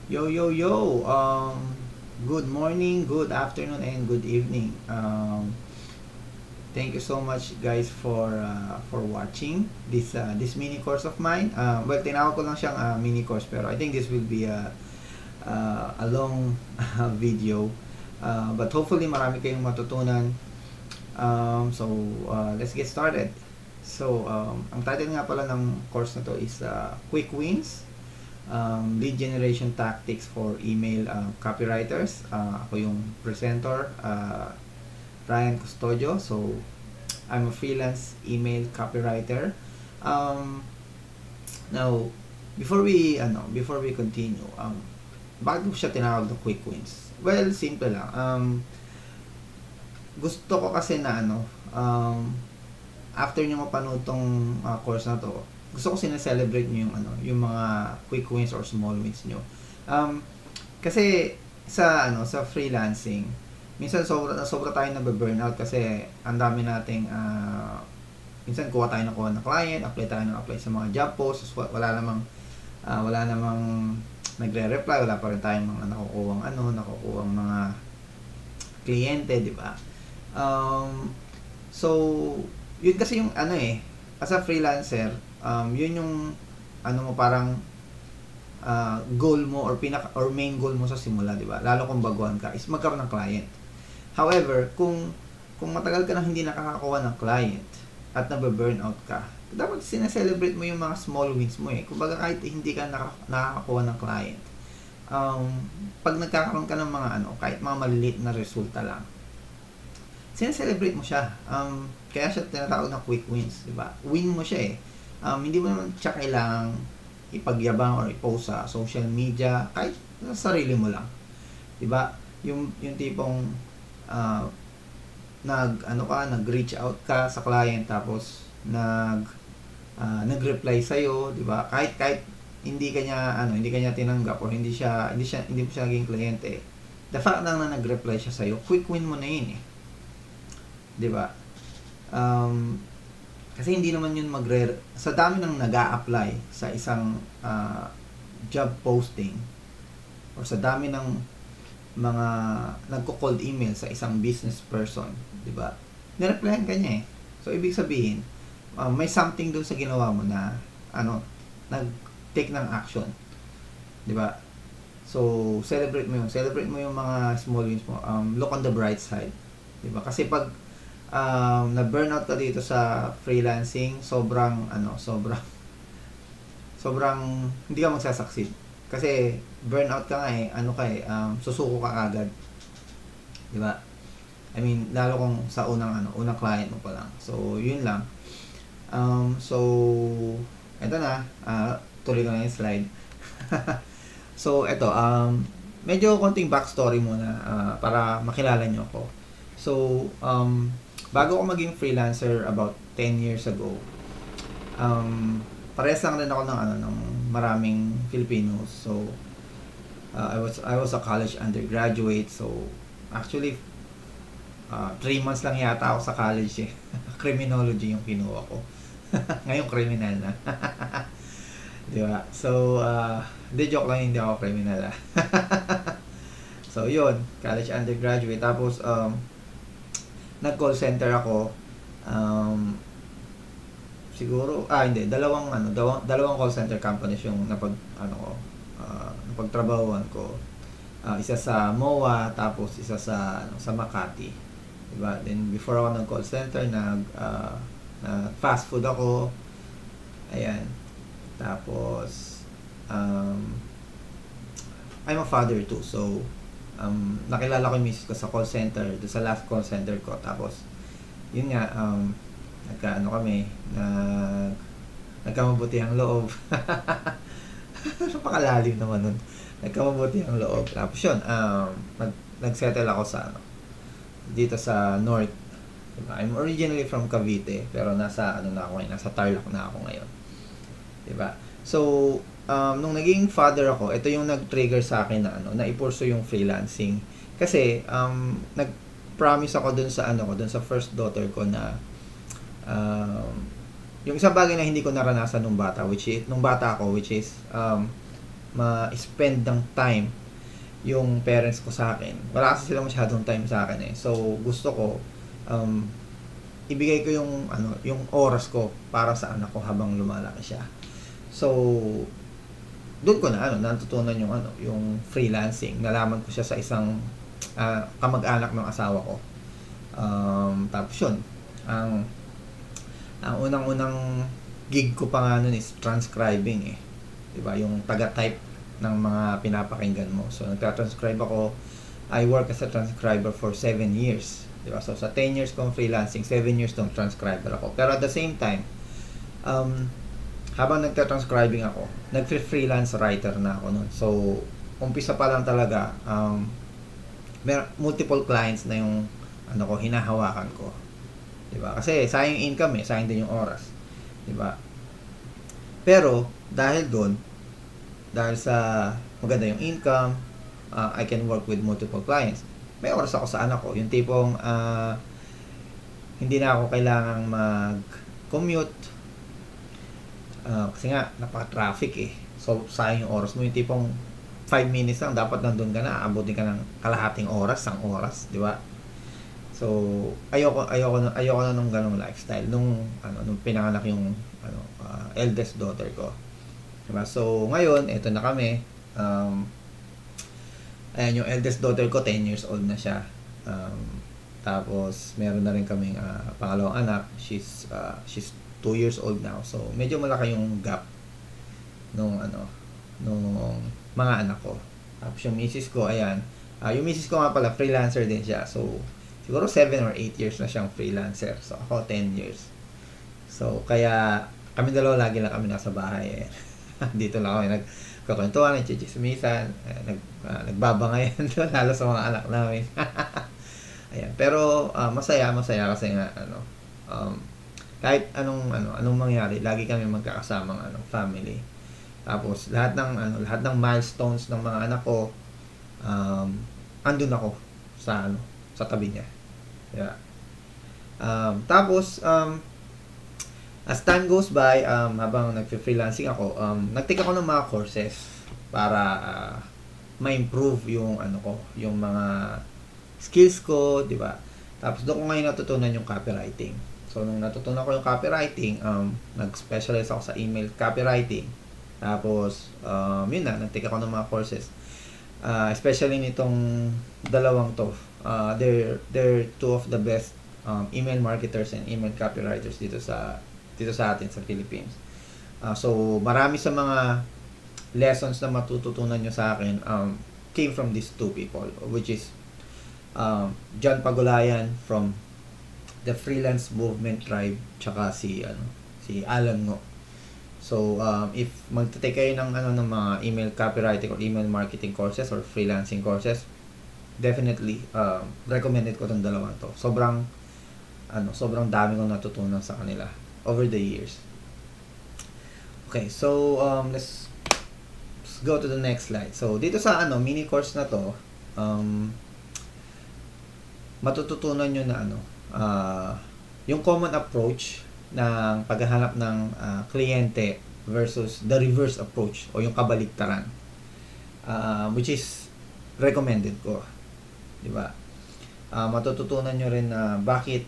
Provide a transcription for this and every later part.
Yo, yo, yo. Good morning, good afternoon, and good evening. Thank you so much, guys, for watching this mini course of mine. Well, tinawag ko lang siyang mini course, pero I think this will be a long video. But hopefully, marami kayong matutunan. Let's get started. Ang title nga pala ng course na to is Quick Wins, Lead Generation Tactics for Email Copywriters. Ako yung presenter, Ryan Custodio. So, I'm a freelance email copywriter. Now, before we continue, bakit mo siya tinawag na quick wins? Well, simple lang. Gusto ko kasi na after nyo mapanood tong course na to, gusto ko sineselebrate nyo yung mga quick wins or small wins nyo. Kasi sa freelancing, minsan sobra tayo nabe-burnout kasi ang dami nating minsan kuha tayo ng client, apply tayo ng apply sa mga job posts, wala namang nagre-reply, wala pa rin tayong mga nakukuhang mga kliyente, di ba? So, yun kasi yung as a freelancer, yun yung mo parang goal mo or main goal mo sa simula, di ba? Lalo kung baguhan ka is magkaroon ng client. However, kung matagal ka nang hindi nakakakuha ng client at nabe-burnout ka, dapat sineselebrate mo yung mga small wins mo eh. Kumbaga kahit hindi ka nakakakuha ng client, pag nagkakaroon ka ng mga kahit mga maliliit na resulta lang, sineselebrate mo siya. Kaya siya tinatawag na quick wins, di ba? Win mo siya eh. Hindi mo naman siya kailangang ipagyabang or i-post sa social media, kahit sa sarili mo lang. Di ba? Yung tipong nag-reach out ka sa client tapos nag-reply sa iyo, di ba? Kahit hindi kanya tinanggap or hindi mo siya naging kliyente. The fact lang na nag-reply siya sa iyo, quick win mo na yun eh. Di ba? Kasi hindi naman yun sa dami ng nag-a-apply sa isang job posting or sa dami ng mga nagko-cold email sa isang business person, di ba? Nireplyan ka niya eh. So, ibig sabihin, may something doon sa ginawa mo na nag-take ng action, di ba? So, celebrate mo yung mga small wins mo. Look on the bright side, di ba? Kasi pag na-burnout ka dito sa freelancing, sobrang hindi ka magsasucceed. Kasi burnout ka nga susuko ka agad. 'Di ba? I mean, lalo kung sa unang client mo pa lang. So, yun lang. Eto na, tuloy ko na yung slide. So, eto, medyo konting backstory muna para makilala nyo ako. So, bago ako maging freelancer about 10 years ago, parehas lang rin ako ng maraming Filipinos. So, I was a college undergraduate. So, actually, 3 months lang yata ako sa college eh. Criminology yung kinuha ko. Ngayon, criminal na. Di ba? So, joke lang, hindi ako criminal ah. So, yun. College undergraduate. Tapos, nag-call center ako. Siguro dalawang call center companies yung napagtrabahuan ko. Isa sa MOA, tapos isa sa Makati. Diba? Then before ako nag call center, nag fast food ako. Ayan. Tapos I'm a father too. So nakilala ko yung misis ko sa call center, doon sa last call center ko. Tapos yun nga, nagkamabuti ang loob. Napakalalim naman nun. Nagkamabuti ang loob. Tapos yun, nagsettle ako dito sa North. Diba? I'm originally from Cavite, pero nasa Tarlac na ako ngayon. Diba? So, nung naging father ako, ito yung nag-trigger sa akin na ipurso yung freelancing. Kasi, nag-promise ako dun sa first daughter ko na yung isang bagay na hindi ko naranasan nung bata ako, which is ma-spend ng time yung parents ko sa akin. Wala kasi sila masyadong time sa akin eh. So, gusto ko, um, ibigay ko yung, yung oras ko para sa anak ko habang lumalaki siya. So, doon ko na, natutunan yung, yung freelancing. Nalaman ko siya sa isang kamag-anak ng asawa ko. Tapos yun, ang unang-unang gig ko pa nga nun is transcribing eh. Diba? Yung taga-type ng mga pinapakinggan mo. So, nagka-transcribe ako. I work as a transcriber for 7 years. Diba? So, sa 10 years kong freelancing, 7 years tong transcriber ako. Pero at the same time, habang nagka-transcribing ako, nag-freelance writer na ako nun. So, umpisa pa lang talaga, may multiple clients na yung hinahawakan ko. Diba? Kasi sayang income eh, sayang din yung oras. Diba? Pero, dahil doon, dahil sa maganda yung income, I can work with multiple clients. May oras ako sa anak ko. Yung tipong hindi na ako kailangang mag-commute. Kasi nga, napaka-traffic eh. So, sayang yung oras mo. Yung tipong 5 minutes lang, dapat nandun ka na. Abutin ka ng kalahating oras, 1 oras. Di ba? So, ayoko na nung ganong lifestyle. Nung pinanganak yung eldest daughter ko. Diba? So, ngayon, eto na kami. Ayan, yung eldest daughter ko, 10 years old na siya. Tapos, meron na rin kaming pangalawang anak. She's 2 years old now. So, medyo malaki yung gap nung mga anak ko. Tapos, yung misis ko, ayan. Yung misis ko nga pala, freelancer din siya. So, siguro 7 or 8 years na siyang freelancer. So, ako 10 years. So, kaya kami dalawa lagi lang kami nasa bahay eh. Dito lang kami nagkakwentuhan, nagchichismisan, nagbabangayan lalo sa mga anak namin. Ayan. Pero masaya kasi nga kahit anong mangyari, lagi kami magkakasamang family. Tapos lahat ng milestones ng mga anak ko, andun ako sa tabi niya. Yeah. Tapos as time goes by, habang nagfe-freelancing ako, nag-take ako ng mga courses para ma-improve yung yung mga skills ko, 'di ba? Tapos doon ko ngayon natutunan yung copywriting. So nung natutunan ko yung copywriting, nag-specialize ako sa email copywriting. Tapos yun na, nag-take ako ng mga courses. Especially nitong dalawang to. They're two of the best email marketers and email copywriters dito sa atin sa Philippines. So, marami sa mga lessons na matututunan nyo sa akin came from these two people, which is John Pagulayan from the Freelance Movement Tribe, tsaka si Alan Ngo. So, if magte-take kayo ng mga email copywriting or email marketing courses or freelancing courses, definitely recommended ko tong dalawang to. Sobrang dami kong natutunan sa kanila over the years. Okay, so let's go to the next slide. So dito sa mini course na to, matututunan nyo na yung common approach ng paghahanap ng kliyente versus the reverse approach o yung kabaligtaran, which is recommended ko, di ba? Matututunan nyo rin na bakit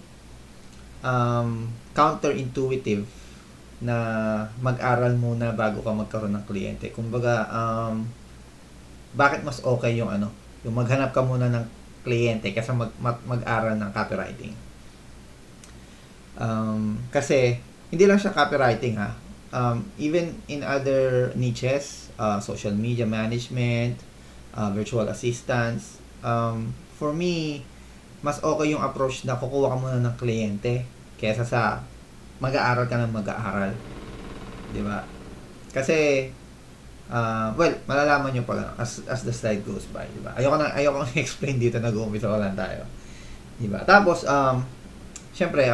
counterintuitive na mag-aral muna bago ka magkaroon ng kliyente. Kumbaga, bakit mas okay yung yung maghanap ka muna ng kliyente kaysa mag-aral ng copywriting. Kasi hindi lang siya copywriting ha. Even in other niches, social media management, virtual assistants, for me, mas okay yung approach na kukuha ka muna ng kliyente kaysa sa mag-aaral ka ng mag-aaral. Di ba? Kasi, malalaman nyo pa as the slide goes by. Di ba? Ayoko na explain dito, nag-uumpisa ko lang tayo. Di ba? Tapos, syempre,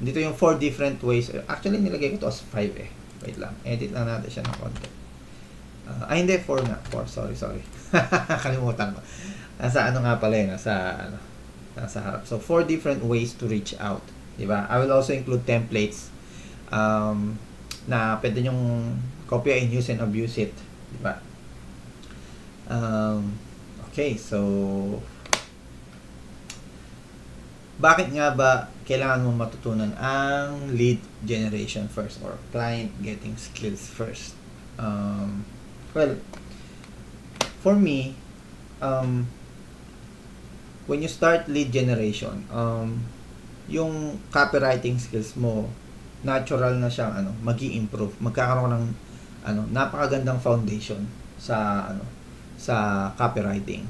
dito yung 4 different ways. Actually, nilagay ko to as 5 eh. Wait lang. Edit lang natin siya ng konti. Hindi, 4 na. 4, sorry. Kalimutan ko. Nasa nga pala yun, nasa harap. So, 4 different ways to reach out. Diba? I will also include templates na pwede nyong copy and use and abuse it. di ba? Okay, so bakit nga ba kailangan mo matutunan ang lead generation first or client getting skills first? Well, for me, when you start lead generation, yung copywriting skills mo, natural na siyang magi-improve. Magkakaroon ng napakagandang foundation sa sa copywriting.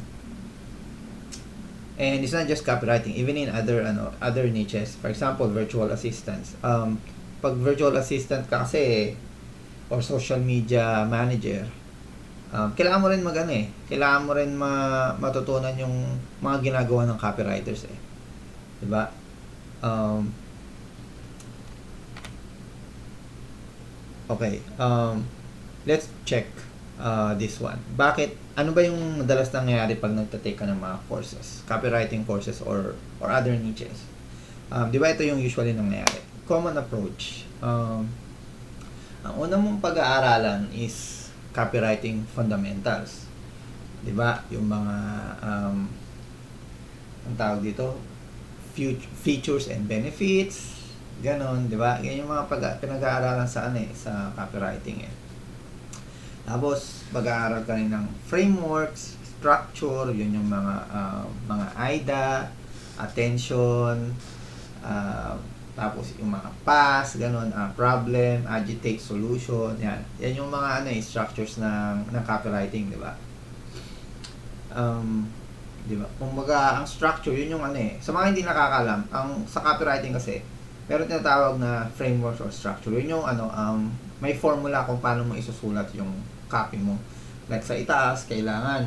And it's not just copywriting, even in other niches. For example, virtual assistants. Pag virtual assistant ka kasi or social media manager, kailangan mo rin kailangan mo rin matutunan yung mga ginagawa ng copywriters 'Di ba? Okay. Let's check this one. Ano ba yung madalas nangyayari pag nagtatake ka ng mga courses, copywriting courses or other niches? Di ba ito yung usually nangyayari? Common approach. Ang una mong pag-aaralan is copywriting fundamentals. Di ba? Yung mga ang tawag dito, features and benefits, ganon, di ba? Yan yung mga pinag-aaralan sa sa copywriting Tapos, mag-aaral ka rin ng frameworks, structure, yun yung mga AIDA, attention, tapos yung mga pass, ganun, problem, agitate, solution, yan. Yan yung mga structures ng copywriting, di ba? Di ba? Kumbaga, ang structure, yun yung sa mga hindi nakakalam, sa copywriting kasi, meron tinatawag na frameworks or structure. Yun yung may formula kung paano mo isusulat yung copy mo. Like sa itaas, kailangan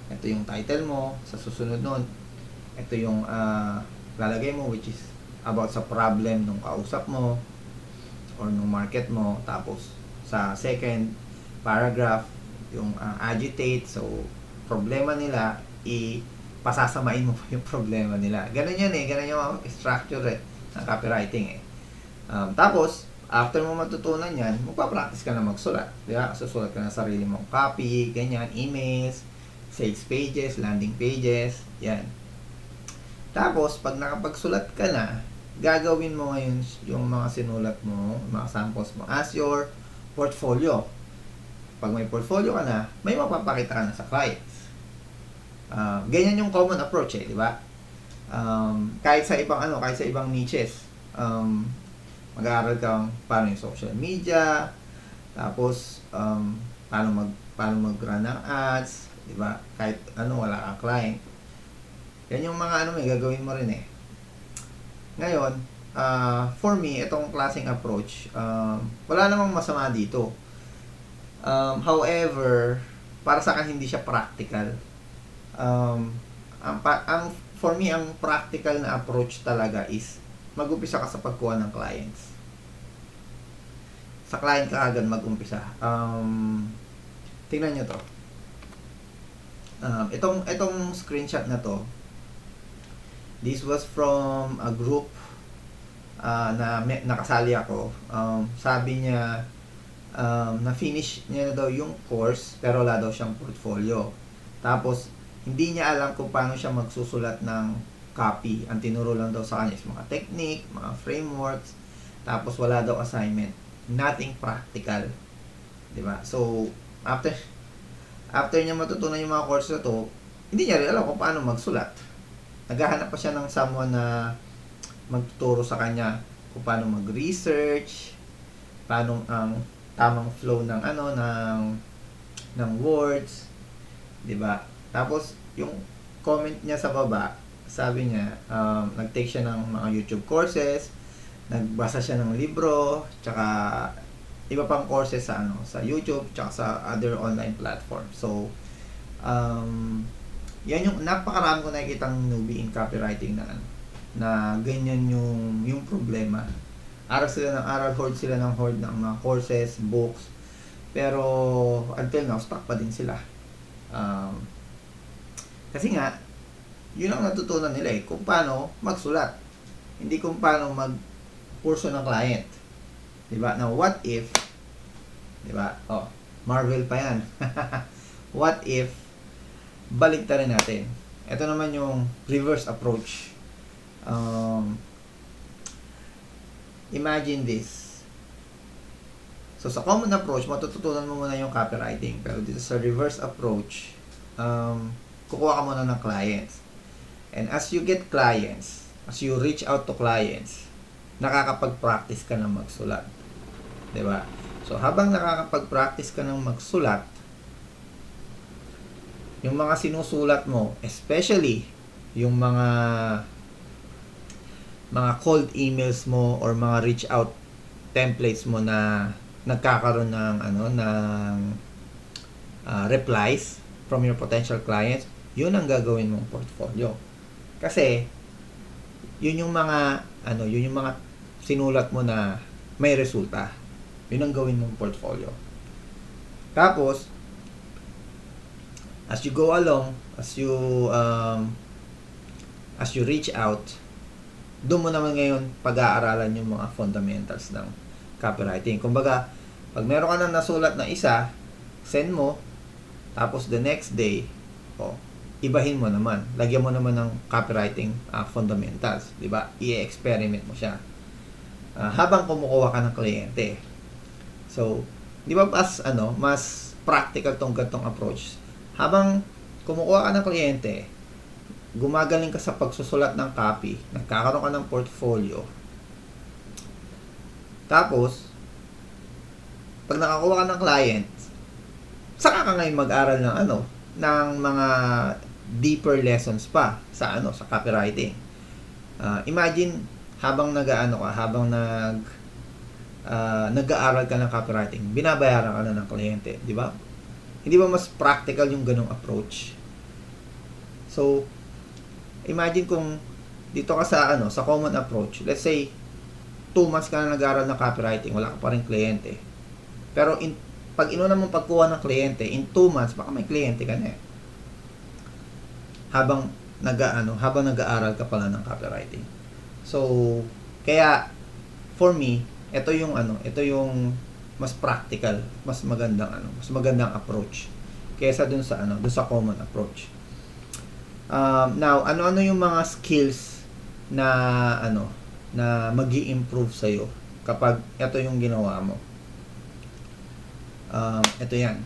ito yung title mo, sa susunod nun, ito yung lalagay mo, which is about sa problem nung kausap mo or nung market mo. Tapos sa second paragraph, yung agitate, so problema nila, pasasamain mo yung problema nila. Ganun yan ganun yung structure ng copywriting Tapos, after mo matutunan yan, magpa-practice ka na magsulat. Di ba? Susulat ka na sarili mong copy, ganyan, emails, sales pages, landing pages, yan. Tapos, pag nakapagsulat ka na, gagawin mo ngayon yung mga sinulat mo, mga samples mo, as your portfolio. Pag may portfolio ka na, may mapapakita ka na sa clients. Ganyan yung common approach di ba? Kahit sa ibang niches, mag-aaral ka paano yung social media, tapos paano mag-run ng ads, di ba? Kahit wala kang client. Yan yung mga gagawin mo rin Ngayon, for me, itong klaseng approach, wala namang masama dito. However, para sa akin hindi siya practical. For me, ang practical na approach talaga is mag-umpisa ka sa pagkuha ng clients. Sa client ka agad mag-umpisa. Tingnan nyo to. Itong screenshot na to, this was from a group na nakasali ako. Sabi niya, na-finish niya na daw yung course, pero wala daw siyang portfolio. Tapos, hindi niya alam kung paano siya magsusulat ng copy. Ang tinuro lang daw sa kanya is mga technique, mga frameworks, tapos wala daw assignment. Nothing practical. Diba? So, after niya matutunan yung mga course na to, hindi niya rin alam kung paano magsulat. Naghahanap pa siya ng someone na magtuturo sa kanya kung paano mag-research, paano ang tamang flow ng ng words, 'di ba? Tapos yung comment niya sa baba, sabi niya, nag-take siya ng mga YouTube courses, nagbasa siya ng libro, tsaka iba pang courses sa YouTube, tsaka sa other online platform. So, yan yung napakarami ko nakikitang newbie in copywriting na ganyan yung problema. Hoard sila ng mga courses, books, pero until now, stuck pa din sila. Kasi nga, yun ang natutunan nila kung paano magsulat. Hindi kung paano mag-kurso ng client. Diba? Now, what if, diba? Marvel pa yan. What if, balik rin natin. Ito naman yung reverse approach. Imagine this. So, sa common approach, matututunan mo muna yung copywriting. Pero dito sa reverse approach, kukuha ka muna ng clients. And as you get clients, as you reach out to clients, nakakapag-practice ka ng magsulat. Diba? So, habang nakakapag-practice ka ng magsulat, yung mga sinusulat mo, especially yung mga cold emails mo or mga reach out templates mo na nagkakaroon ng replies from your potential clients, yun ang gagawin mong portfolio. Kasi yun yung mga sinulat mo na may resulta. Yun ang gawin mong portfolio. Tapos as you go along, as you reach out, doon mo naman ngayon pag-aaralan yung mga fundamentals ng copywriting. Kumbaga, pag meron ka nang nasulat na isa, send mo, tapos the next day, ibahin mo naman. Lagyan mo naman ng copywriting fundamentals, 'di ba? I-experiment mo siya. Habang kumukuha ka ng kliyente. So, 'di ba mas practical tong gantong approach. Habang kumukuha ka ng kliyente, gumagaling ka sa pagsusulat ng copy, nagkakaroon ka ng portfolio. Tapos, pag nakakuha ka ng client, saka ka ngayon mag-aral ng mga deeper lessons pa sa copywriting. Imagine habang nag-aaral ka ng copywriting, binabayaran ka na ng kliyente, di ba? Hindi ba mas practical yung ganong approach? So, imagine kung dito ka sa common approach. Let's say 2 months ka na nag-aaral ng copywriting, wala ka pa rin kliyente. Pero pag inuna mong pagkuha ng kliyente, in 2 months baka may kliyente ka na eh. Habang nag-aaral ka pala ng copywriting. So, kaya for me, ito yung mas practical, mas magandang approach kaysa dun sa common approach. Now, ano yung mga skills na magi-improve sa iyo kapag ito yung ginawa mo? Ito yan.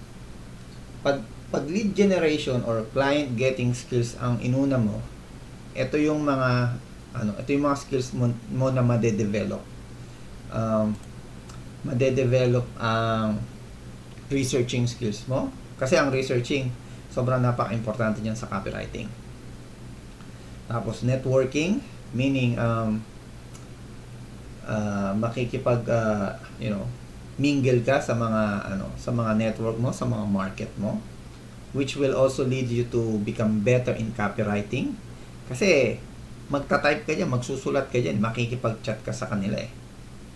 Pag lead generation or client getting skills ang inuna mo, ito yung mga skills mo na made-develop. Made-develop ang researching skills mo. Kasi ang researching, sobrang napaka-importante niyan sa copywriting. Tapos networking, meaning mingle ka sa mga network mo, sa mga market mo, which will also lead you to become better in copywriting. Kasi magta-type ka diyan, magsusulat ka diyan, makikipag-chat ka sa kanila eh.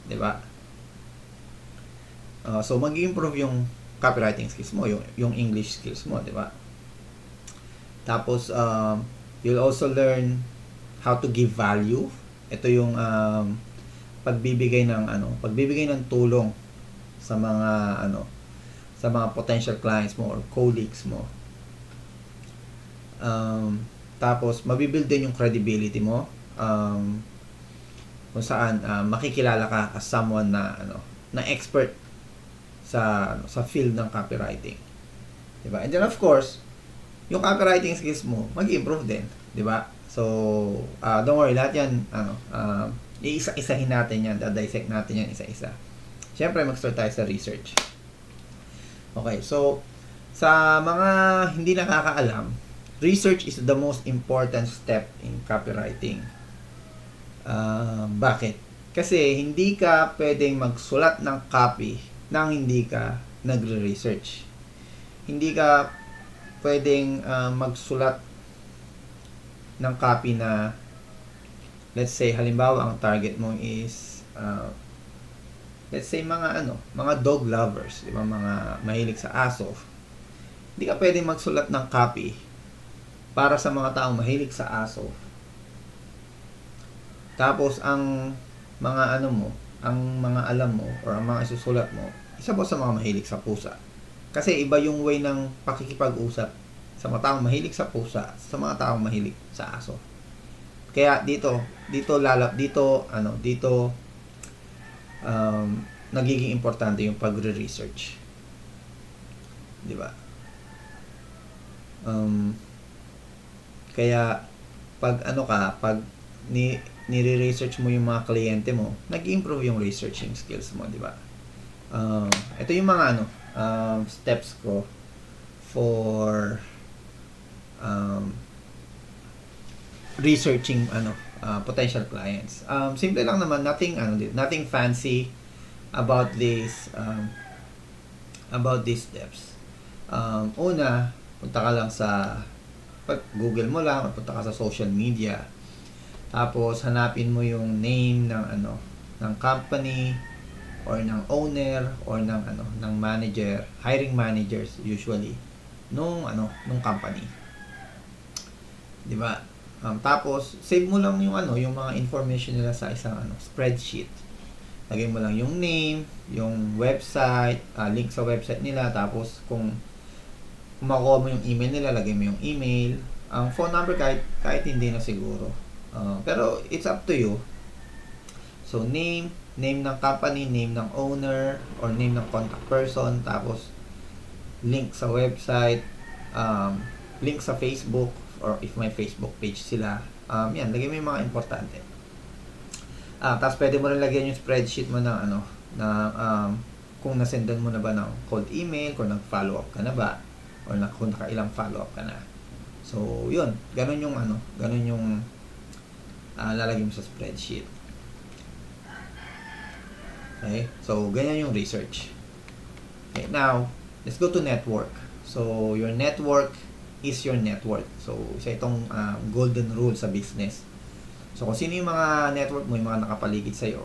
'Di ba? So mag-improve yung copywriting skills mo, yung English skills mo, 'di ba? Tapos you'll also learn how to give value. Ito yung pagbibigay ng tulong sa mga potential clients mo or colleagues mo. Tapos mabibuild din yung credibility mo, kung saan makikilala ka as someone na expert sa field ng copywriting. 'Di ba? And then of course, yung copywriting skills mo mag-improve din, 'di ba? So, don't worry, lahat 'yan iisa-isahin natin 'yan, dissect natin 'yan isa-isa. Siyempre, mag-start tayo sa research. Okay, so sa mga hindi nakakaalam, research is the most important step in copywriting. Bakit? Kasi hindi ka pwedeng magsulat ng copy nang hindi ka nagre-research. Hindi ka pwedeng magsulat ng copy na, let's say, halimbawa, ang target mo is let's say mga dog lovers, di ba, mga mahilig sa aso. Hindi ka pwedeng magsulat ng copy para sa mga taong mahilig sa aso. Tapos ang mga ang mga alam mo or ang mga isusulat mo, isa po sa mga mahilig sa pusa. Kasi iba yung way ng pakikipag-usap sa mga taong mahilig sa pusa, sa mga taong mahilig sa aso. Kaya dito nagiging importante yung pagre-research. 'Di ba? Kaya pag nire-research mo yung mga kliyente mo, nag-improve yung researching skills mo, 'di ba? Ito yung mga steps ko for researching potential clients. Simple lang naman, nothing fancy about these steps. Una, punta ka lang sa Google mo lang, punta ka sa social media. Tapos hanapin mo yung name ng company or ng owner or ng manager, hiring managers usually nung company. 'Di ba? Tapos save mo lang yung mga information nila sa isang spreadsheet. Lagay mo lang yung name, yung website, link sa website nila, tapos kung makuha mo yung email nila, lagay mo yung email. Ang phone number kahit hindi na siguro. Pero it's up to you. So name ng company, name ng owner or name ng contact person, tapos link sa website, link sa Facebook or if may Facebook page sila. Yan, lagay mo yung mga importante. Tapos pwede mo rin lagyan yung spreadsheet mo ng kung nasendan mo na ba ng cold email, kung nag-follow up ka na ba, or kung nakailang follow up ka na. So, yun. Ganun yung lalagay mo sa spreadsheet. Okay? So, ganyan yung research. Okay, now, let's go to network. So, your network is your net worth. So, isa itong golden rule sa business. So, kung sino yung mga network mo, yung mga nakapaligid sa'yo,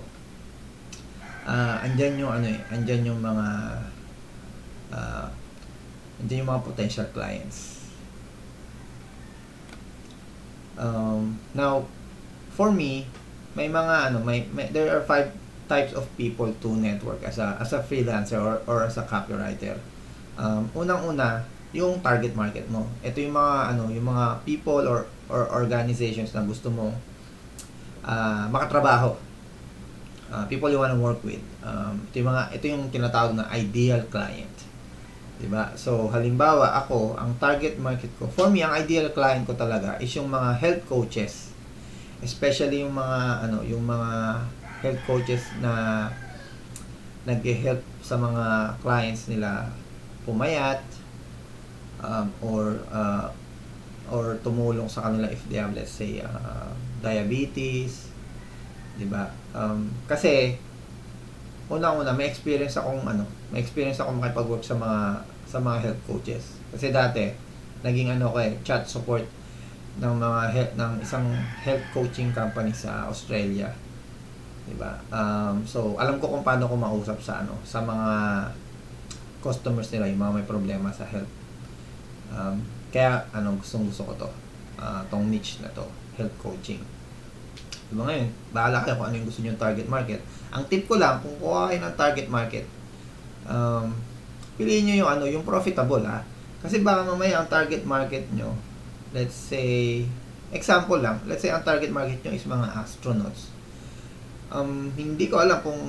andyan yung andyan yung mga potential clients. Now, for me, may mga there are 5 types of people to network as a freelancer or as a copywriter. Unang-una, yung target market mo. Ito yung mga people or organizations na gusto mo makatrabaho. People you want to work with. Ito yung tinatawag na ideal client. 'Di ba? So, halimbawa ako, ang target market ko, for me, ang ideal client ko talaga is yung mga health coaches. Especially yung mga health coaches na nag-help sa mga clients nila pumayat, or tumulong sa kanila if they have, let's say, diabetes, 'di ba? Kasi unang-una may experience akong makipag-work sa mga health coaches. Kasi dati naging chat support ng isang health coaching company sa Australia. 'Di ba? So alam ko kung paano ko mausap sa mga customers nila, yung mga may problema sa health. Kaya gusto ko to. Tong niche na to, health coaching. Diba ngayon, bahala kayo kung ano yung gusto nyo target market. Ang tip ko lang, kung kuha kayo ng target market, piliin nyo yung profitable, ha. Kasi baka mamaya ang target market nyo, let's say, example lang, let's say ang target market nyo is mga astronauts. Hindi ko alam kung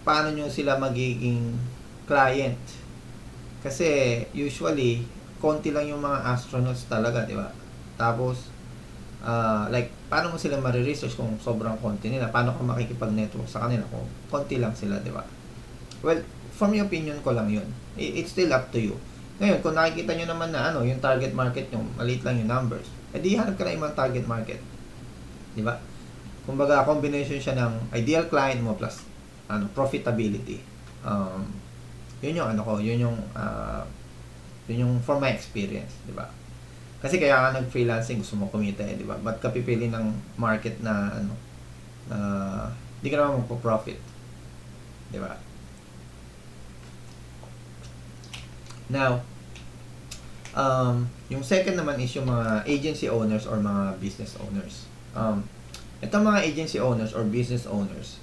paano nyo sila magiging client. Kasi usually, konti lang yung mga astronauts talaga, di ba? Tapos, paano mo sila mariresearch kung sobrang konti nila? Paano ka makikipag-network sa kanila kung konti lang sila, di ba? Well, from your opinion ko lang yun. It's still up to you. Ngayon, kung nakikita nyo naman na yung target market nyo, maliit lang yung numbers, edi hanap ka na yung target market. Di ba? Kumbaga, combination siya ng ideal client mo plus profitability. Yun yung for my experience, di ba? Kasi kaya ka nag-freelancing, gusto mo kumita, di ba? Ba't ka pipili ng market na di ka naman magpo-profit, di ba? Now, yung second naman is yung mga agency owners or mga business owners. Itong mga agency owners or business owners,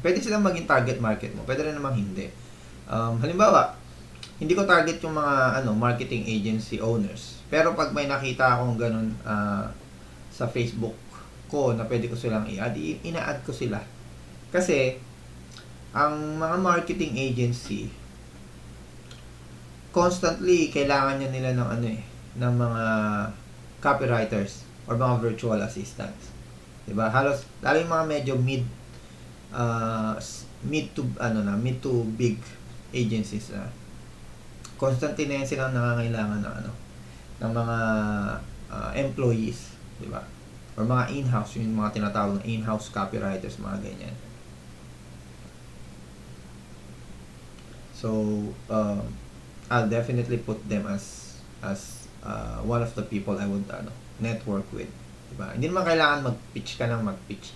pwede silang maging target market mo, pwede rin namang hindi. Halimbawa, hindi ko target yung mga marketing agency owners. Pero pag may nakita akong ganun sa Facebook ko na pwede ko silang i-add, ina-add ko sila. Kasi ang mga marketing agency constantly kailangan niya nila ng ng mga copywriters or mga virtual assistants. 'Di ba? Halos lalo yung mga medyo mid to big agencies na constantly na yan silang nangangailangan ng mga employees, 'di ba? Or mga in-house, yung mga tinatawag na in-house copywriters, mga ganyan. So, I'll definitely put them as one of the people I would network with, diba? Hindi naman kailangan mag-pitch ka ng mag-pitch.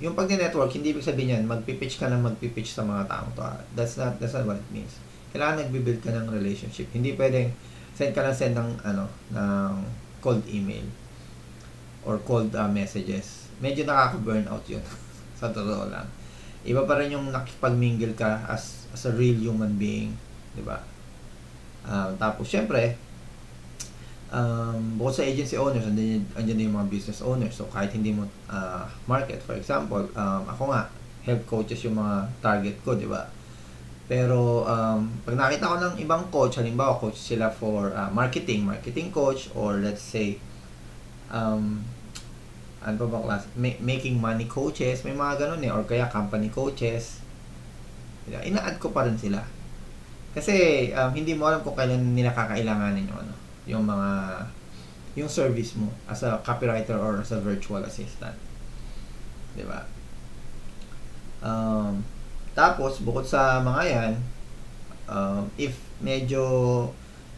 Yung pag-network, hindi ibig sabihin yan magpi-pitch ka ng magpi-pitch sa mga taong to. That's not what it means. Kailangan nagbi-build ka ng relationship. Hindi pwedeng send ng cold email or cold messages. Medyo nakaka-burnout yun. Sa totoo lang. Iba pa rin yung nakipag-mingle ka as a real human being, diba? Tapos, syempre, bukod sa agency owners, andyan yung mga business owners. So, kahit hindi mo market, for example, ako nga, health coaches yung mga target ko, di ba? Pero, pag nakita ko ng ibang coach, halimbawa, coach sila for marketing coach, or let's say, ano pa ba class? Making money coaches, may mga ganun or kaya company coaches. Ina-add ko pa rin sila. Kasi hindi mo alam kung kailan nila kakailanganin yung service mo as a copywriter or as a virtual assistant. 'Di ba? Tapos bukod sa mga 'yan, if medyo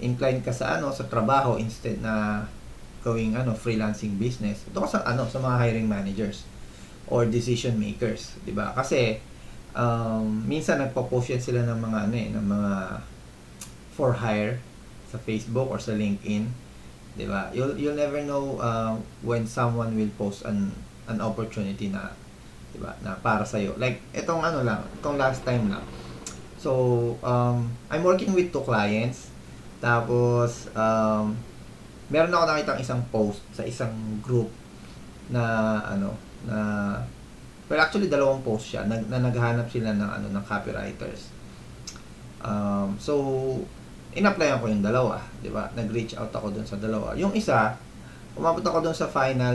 inclined ka sa sa trabaho instead na gawing freelancing business, ito ka sa mga hiring managers or decision makers, 'di ba? Kasi minsan nagpo-post yan sila ng mga ng mga for hire sa Facebook or sa LinkedIn, 'di ba? You'll never know when someone will post an opportunity na, 'di ba, na para sa iyo. Like itong itong last time lang. So, I'm working with 2 clients. Tapos meron ako nakitang isang post sa isang group na well, actually, 2 post siya na naghahanap sila ng copywriters. So, in-applyan ko yung 2, 'di ba? Nag-reach out ako dun sa 2. Yung isa, umabot ako dun sa final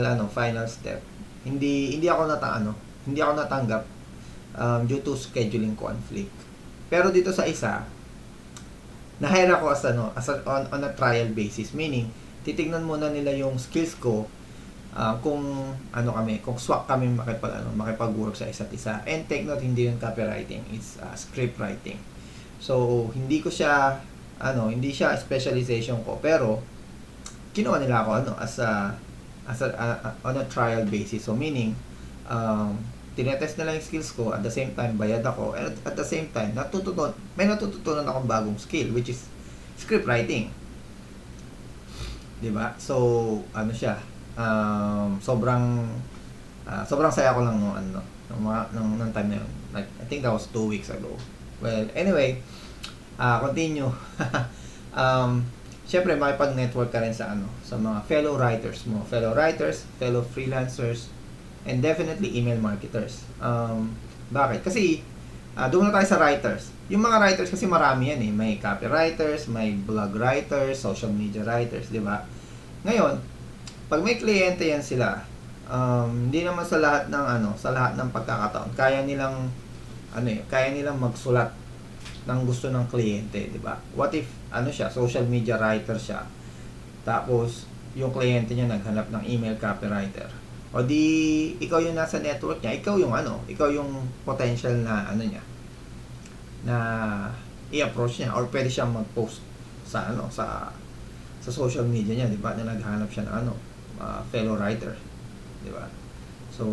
step. Hindi ako natanggap due to scheduling conflict. Pero dito sa isa, na-hire ako on a trial basis, meaning titignan muna nila yung skills ko. Kung kung swak kami makipag-work sa isa't isa. And take note, hindi yung copywriting, it's script writing. So, hindi siya specialization ko, pero kinuha nila ako on a trial basis. So, meaning tinetest nila yung skills ko, at the same time bayad ako, and at the same time may natututunan akong bagong skill, which is script writing. 'Di ba? So, siya, sobrang saya ko lang nung time na yun. Like, I think that was 2 weeks ago. Well, anyway, continue. Syempre makipag-network ka rin sa mga fellow writers, fellow freelancers, and definitely email marketers. Bakit? Kasi doon na tayo sa writers. Yung mga writers kasi marami yan may copywriters, may blog writers, social media writers, 'di ba? Ngayon, pag may kliyente yan sila, hindi naman sa lahat ng pagkakataon kaya nilang magsulat ng gusto ng kliyente, 'di ba? What if siya, social media writer siya, tapos yung kliyente niya naghanap ng email copywriter, o di ikaw yung nasa network niya, ikaw yung potential na niya na i-approach niya, or pwede siyang mag-post sa social media niya, 'di ba, na naghanap siya ng fellow writer, 'di ba? So,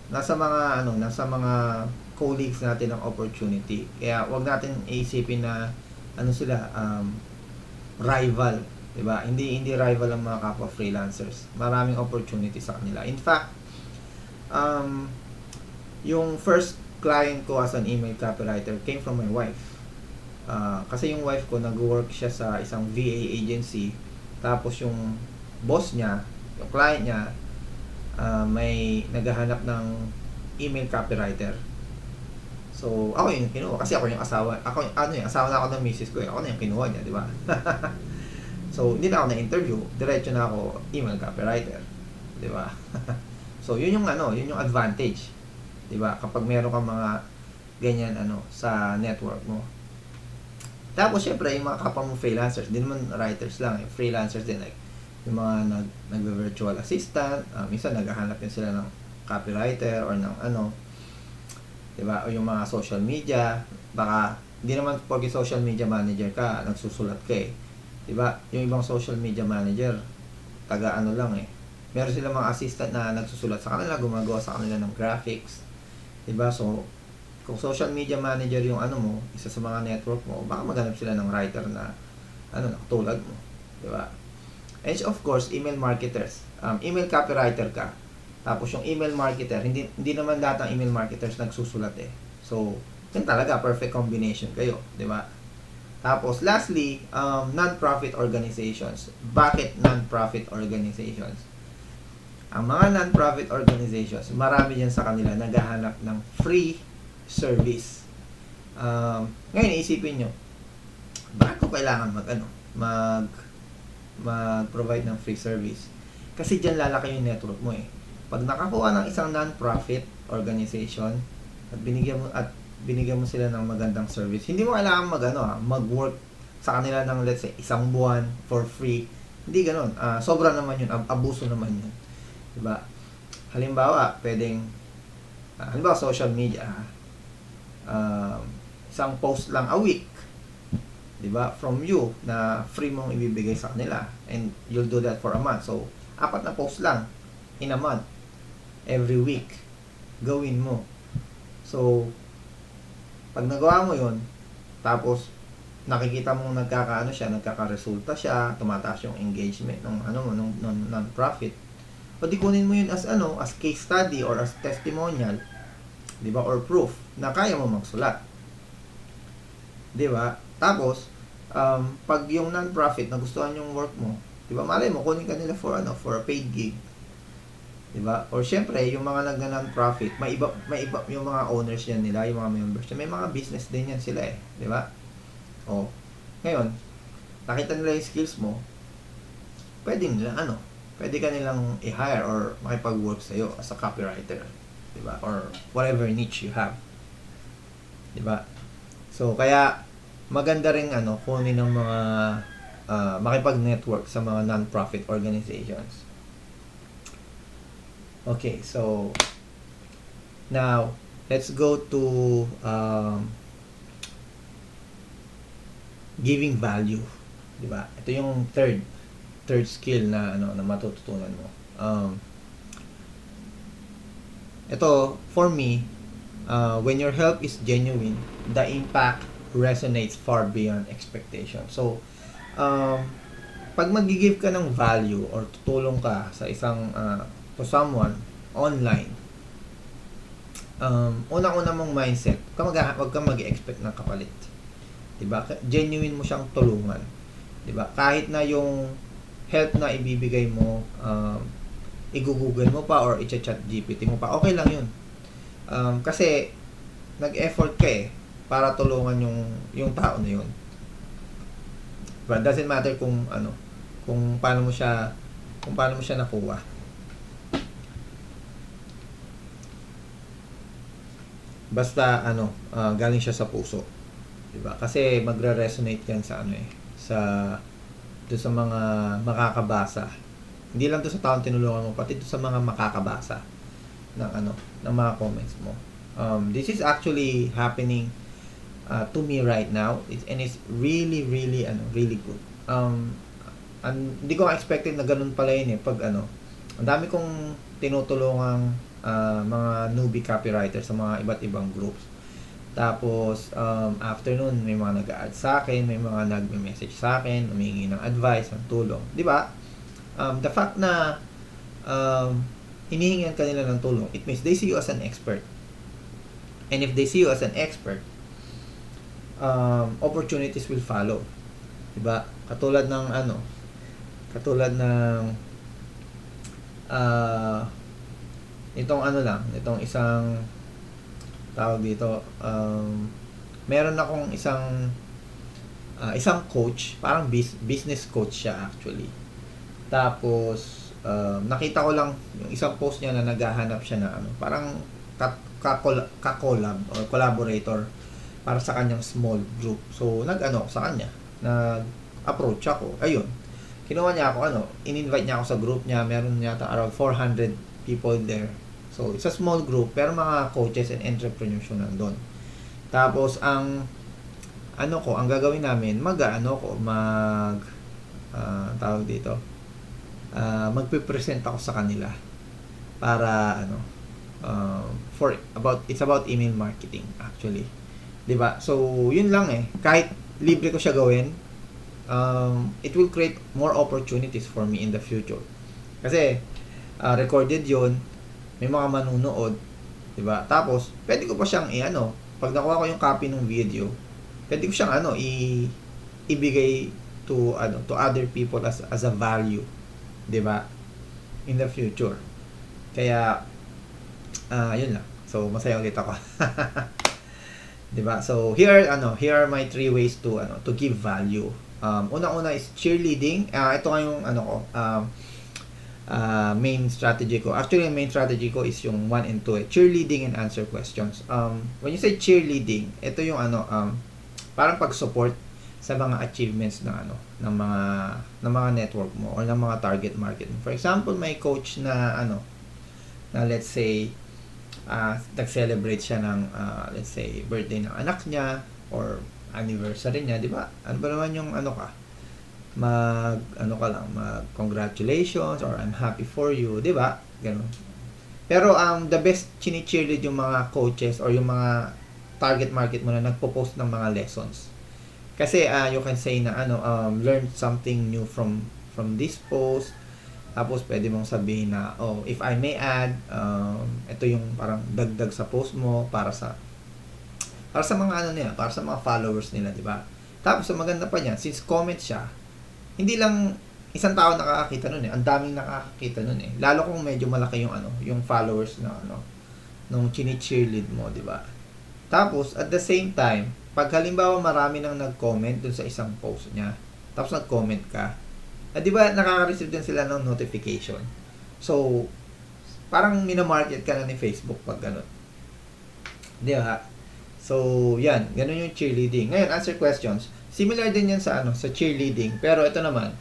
nasa mga colleagues natin ang opportunity. Kaya wag natin isipin na sila rival, 'di ba? Hindi rival ang mga kapwa freelancers. Maraming opportunity sa kanila. In fact, yung first client ko as an email copywriter came from my wife. Kasi yung wife ko, nag-work siya sa isang VA agency. Tapos yung boss niya, yung client niya, may naghahanap ng email copywriter. So, ako yung kinuha. Kasi ako yung asawa. Asawa na ako ng misis ko. Ako na yung kinuha niya, di ba? So, hindi na ako na-interview. Diretso na ako email copywriter. Di ba? So, yun yung yun yung advantage. Di ba? Kapag meron kang mga ganyan sa network mo. Tapos, syempre, yung mga kapwa mo freelancers, di naman writers lang, freelancers din, like, yung mga nag-virtual assistant, minsan naghahanap din sila ng copywriter or ng diba? O yung mga social media, baka, hindi naman pag social media manager ka, nagsusulat ka diba? Yung ibang social media manager, taga lang meron silang mga assistant na nagsusulat sa kanila, gumagawa sa kanila ng graphics, diba? So, kung social media manager yung mo, isa sa mga network mo, baka maghanap sila ng writer na tulad mo, diba? And of course, email marketers. Email copywriter ka. Tapos yung email marketer, hindi naman lahat ng email marketers nagsusulat So, yun talaga, perfect combination kayo, di ba? Tapos, lastly, non-profit organizations. Bakit non-profit organizations? Ang mga non-profit organizations, marami dyan sa kanila naghahanap ng free service. Ngayon, isipin nyo, bakit ko kailangan mag-provide ng free service? Kasi dyan lalaki yung network mo Pag nakakuha ng isang non-profit organization at binigyan mo sila ng magandang service, hindi mo kailangan mag-work sa kanila ng let's say isang buwan for free. Hindi ganoon. Sobra naman yun, abuso naman yun. 'Di ba? Halimbawa, halimbawa social media, isang post lang a week. 'Di ba? From you na free mong ibibigay sa kanila and you'll do that for a month. So, 4 na post lang in a month. Every week, gawin mo. So, pag nagawa mo yon, tapos nakikita mo nagkakaresulta siya, tumataas yung engagement ng non-profit. O di kunin mo yun as case study or as testimonial, 'di ba? Or proof na kaya mo magsulat. 'Di ba? Tapos pag yung non-profit nagustuhan yung work mo, 'di ba? Malay mo kunin ka nila for a paid gig. Diba? Or syempre, yung mga non-profit, may iba yung mga owners yan nila, yung mga members. May mga business din yan sila diba? O, ngayon, nakita nila yung skills mo, pwede ka nilang i-hire or makipag-work sa'yo as a copywriter. Diba? Or whatever niche you have. Diba? So, kaya, maganda rin kunin ng mga makipag-network sa mga non-profit organizations. Okay, so now let's go to giving value, 'di ba? Ito yung third skill na na matututunan mo. Ito for me, when your help is genuine, the impact resonates far beyond expectation. So, pag mag-give ka ng value or tutulong ka sa isang to someone online, unang-una mong mindset, wag kang mag-expect ng kapalit. 'Di ba? Genuine mo siyang tulungan. 'Di ba? Kahit na yung help na ibibigay mo, i-google mo pa or i-chat GPT mo pa, okay lang 'yun. Kasi nag-effort ka para tulungan yung tao na 'yun. But doesn't matter kung paano mo siya nakuha. Basta galing siya sa puso, 'di ba? Kasi magre-resonate 'yan sa sa mga makakabasa. Hindi lang 'to sa taong tinulungan mo, pati 'to sa mga makakabasa ng mga comments mo. This is actually happening to me right now. It's really really good. Hindi ko expected na ganun pala yun pag ang dami kong tinutulungang mga newbie copywriters sa mga iba't ibang groups. Tapos, afternoon, may mga nag-a-add sa akin, may mga nagme-message sa akin, humingi ng advice, ng tulong. Di ba? The fact na hinihingan ka nila ng tulong, it means they see you as an expert. And if they see you as an expert, opportunities will follow. Diba? Katulad ng katulad ng itong itong isang tawag dito, meron akong isang coach, parang business coach siya actually. Tapos nakita ko lang yung isang post niya na naghahanap siya na parang ka-collab or collaborator para sa kanyang small group. So sa kanya, nag-approach ako. Ayun. Kinuha niya ako in-invite niya ako sa group niya. Meron yata around 400 people there. So it's a small group pero mga coaches and entrepreneurs yun nandun. Tapos ang gagawin namin, tawag dito, magpe-present ako sa kanila para it's about email marketing actually. 'Di ba? So, yun lang kahit libre ko siya gawin, it will create more opportunities for me in the future. Kasi recorded yun, may mga manunood, 'di ba? Tapos, pwede ko pa siyang pag nakuha ko yung copy ng video, pwede ko siyang ibigay to other people as a value, 'di ba? In the future. Kaya yun lang. So masaya ulit ako. 'Di ba? So here are my 3 ways to give value. Una is cheerleading. Ito nga yung main strategy ko. Actually, yung main strategy ko is yung 1 and 2, cheerleading and answer questions. When you say cheerleading, ito yung parang pag-support sa mga achievements ng mga network mo or ng mga target market mo. For example, may coach na na let's say nag-celebrate siya ng let's say birthday ng anak niya or anniversary niya, di ba? Ano ba naman yung mag congratulations or I'm happy for you, di ba? Ganun. Pero the best chini-cheerlead yung mga coaches or yung mga target market mo na nagpo-post ng mga lessons. Kasi you can say na learn something new from this post. Tapos pwede mong sabihin na if I may add, ito yung parang dagdag sa post mo para sa mga nila, para sa mga followers nila, di ba? Tapos ang maganda pa niyan, since comment siya, hindi lang isang tao nakakakita nun ang daming nakakakita nun Lalo kung medyo malaki yung followers na nung chini-cheerlead mo, di ba? Tapos at the same time, pag halimbawa marami nang nag-comment dun sa isang post niya, tapos nag-comment ka, di ba nakaka-receive din sila ng notification. So, parang minamarket ka na ni Facebook pag gano'n. Di ba? So, yan. Ganun yung cheerleading. Ngayon, answer questions. Similar din yan sa cheerleading. Pero ito naman,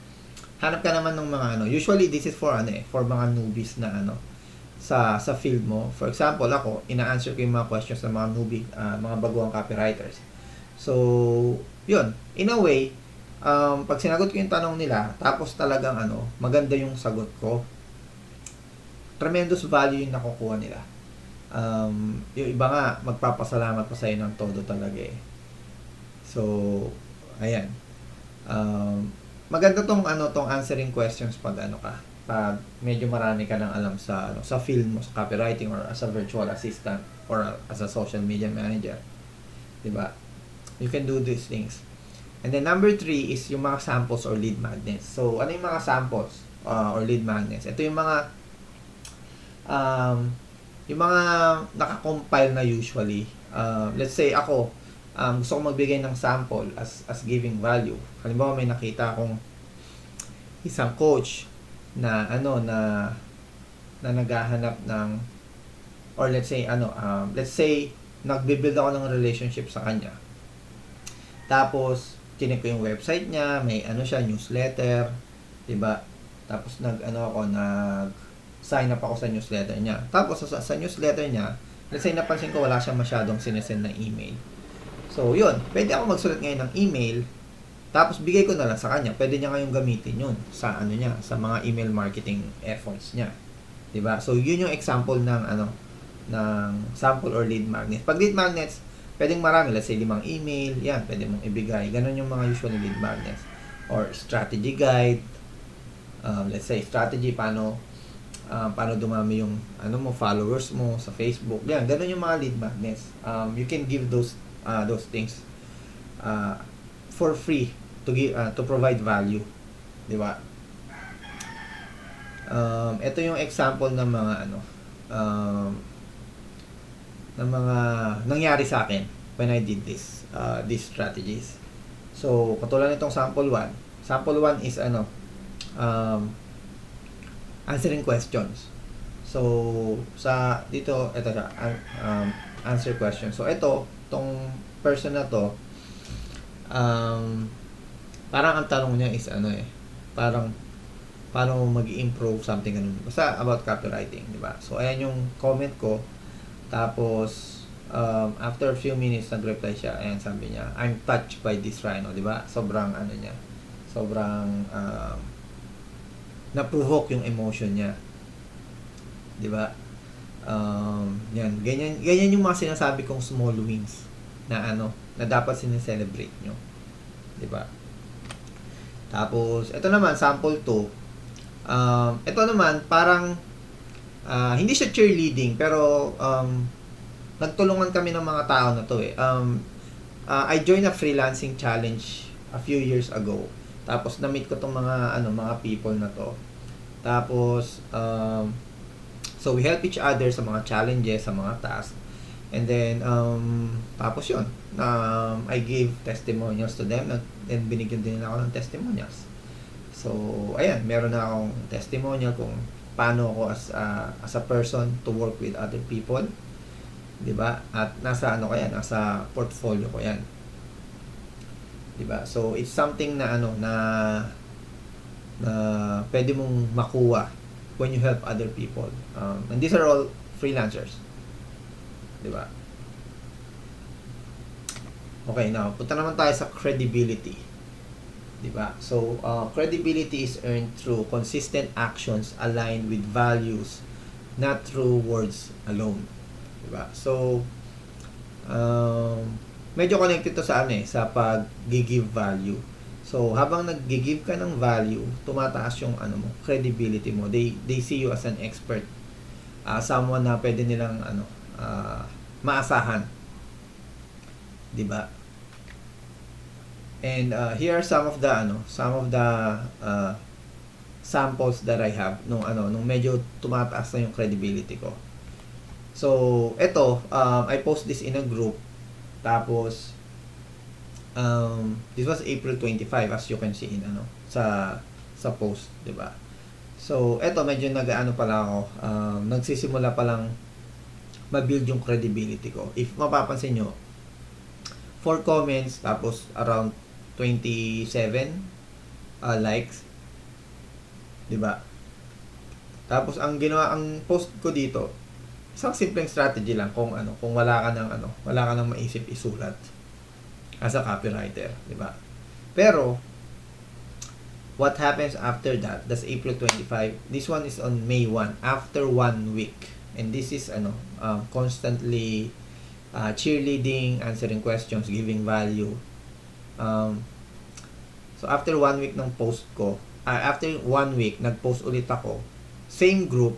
hanap ka naman ng mga usually this is for for mga newbies na sa field mo. For example, ako, ina-answer ko yung mga questions ng mga newbie, mga baguhang copywriters. So, yun. In a way, pag sinagot ko yung tanong nila, tapos talagang maganda yung sagot ko, tremendous value yung nakukuha nila. Yung iba nga, magpapasalamat pa sa'yo ng todo talaga So, ayan. Maganda tong answering questions pag pag medyo marami ka nang alam sa field mo, sa copywriting or as a virtual assistant or as a social media manager. 'Di ba? You can do these things. And then number 3 is yung mga samples or lead magnets. So, ano yung mga samples or lead magnets? Ito yung mga naka-compile na usually. Let's say ako, gusto ko magbigay ng sample as giving value. Halimbawa may nakita akong isang coach na na naghahanap ng or let's say nagbi-build ako ng relationship sa kanya. Tapos chinek ko yung website niya, may siya, newsletter, 'di ba? Tapos nag-sign up ako sa newsletter niya. Tapos sa newsletter niya, let's say napansin ko wala siyang masyadong sinesend na email. So, yun. Pwede ako magsulat ngayon ng email, tapos bigay ko na lang sa kanya. Pwede niya ngayong gamitin yun sa sa mga email marketing efforts niya. 'Di ba? So, yun yung example ng ng sample or lead magnets. Pag lead magnets, pwedeng marami, let's say 5 email, yan, pwede mong ibigay. Ganon yung mga usual lead magnets. Or strategy guide, let's say strategy, paano dumami yung followers mo sa Facebook. Yan, ganon yung mga lead magnets. You can give those things uh, for free to give to provide value, di ba? Ito yung example ng mga ng mga nangyari sa akin when I did these strategies. So katulad nitong sample 1. Sample 1 is answering questions. So sa dito ito siya, answer questions. So tong person na to, parang ang tanong niya is parang paano mag-improve something basta about copywriting, di ba? So ayan yung comment ko. Tapos after a few minutes nag-reply siya. Ayan, sabi niya, I'm touched by this rhino, di ba? Sobrang na-provoke yung emotion niya, di ba? Yan, ganyan yung mga sinasabi kong small wins na na dapat sineselebrate nyo, di ba? Tapos ito naman sample 2. Ito naman parang hindi siya cheerleading, pero nagtulungan kami ng mga tao na to I joined a freelancing challenge a few years ago. Tapos na-meet ko tong mga people na to. Tapos so we help each other sa mga challenges, sa mga tasks. And then tapos yun, I gave testimonials to them, and binigyan din ako ng testimonials. So ayan, meron na akong testimonial kung paano ako as a person to work with other people, 'di ba? At nasa nasa portfolio ko 'yan. 'Di ba? So it's something na na pwede mong makuha when you help other people. And these are all freelancers. 'Di ba? Okay, now punta naman tayo sa credibility. 'Di ba? So credibility is earned through consistent actions aligned with values, not through words alone. 'Di ba? So medyo connected to sa sa pag-give value. So habang nag-give ka ng value, tumataas yung credibility mo. They see you as an expert. Someone na pwede nilang maasahan. 'Di ba? And here are some of the samples that I have nung medyo tumataas na yung credibility ko. So ito, I post this in a group. Tapos this was April 25, as you can see in sa post, 'di ba? So ito medyo pala ako, nagsisimula pa lang ma-build yung credibility ko. If mapapansin nyo, 4 comments, tapos around 27 likes, 'di ba? Tapos ang post ko dito, isang simpleng strategy lang kung wala ka nang maisip isulat as a copywriter, 'di ba? Pero what happens after that? That's April 25. This one is on May 1, after 1 week. And this is constantly cheerleading, answering questions, giving value. So after 1 week ng post ko, after 1 week nag-post ulit ako, same group,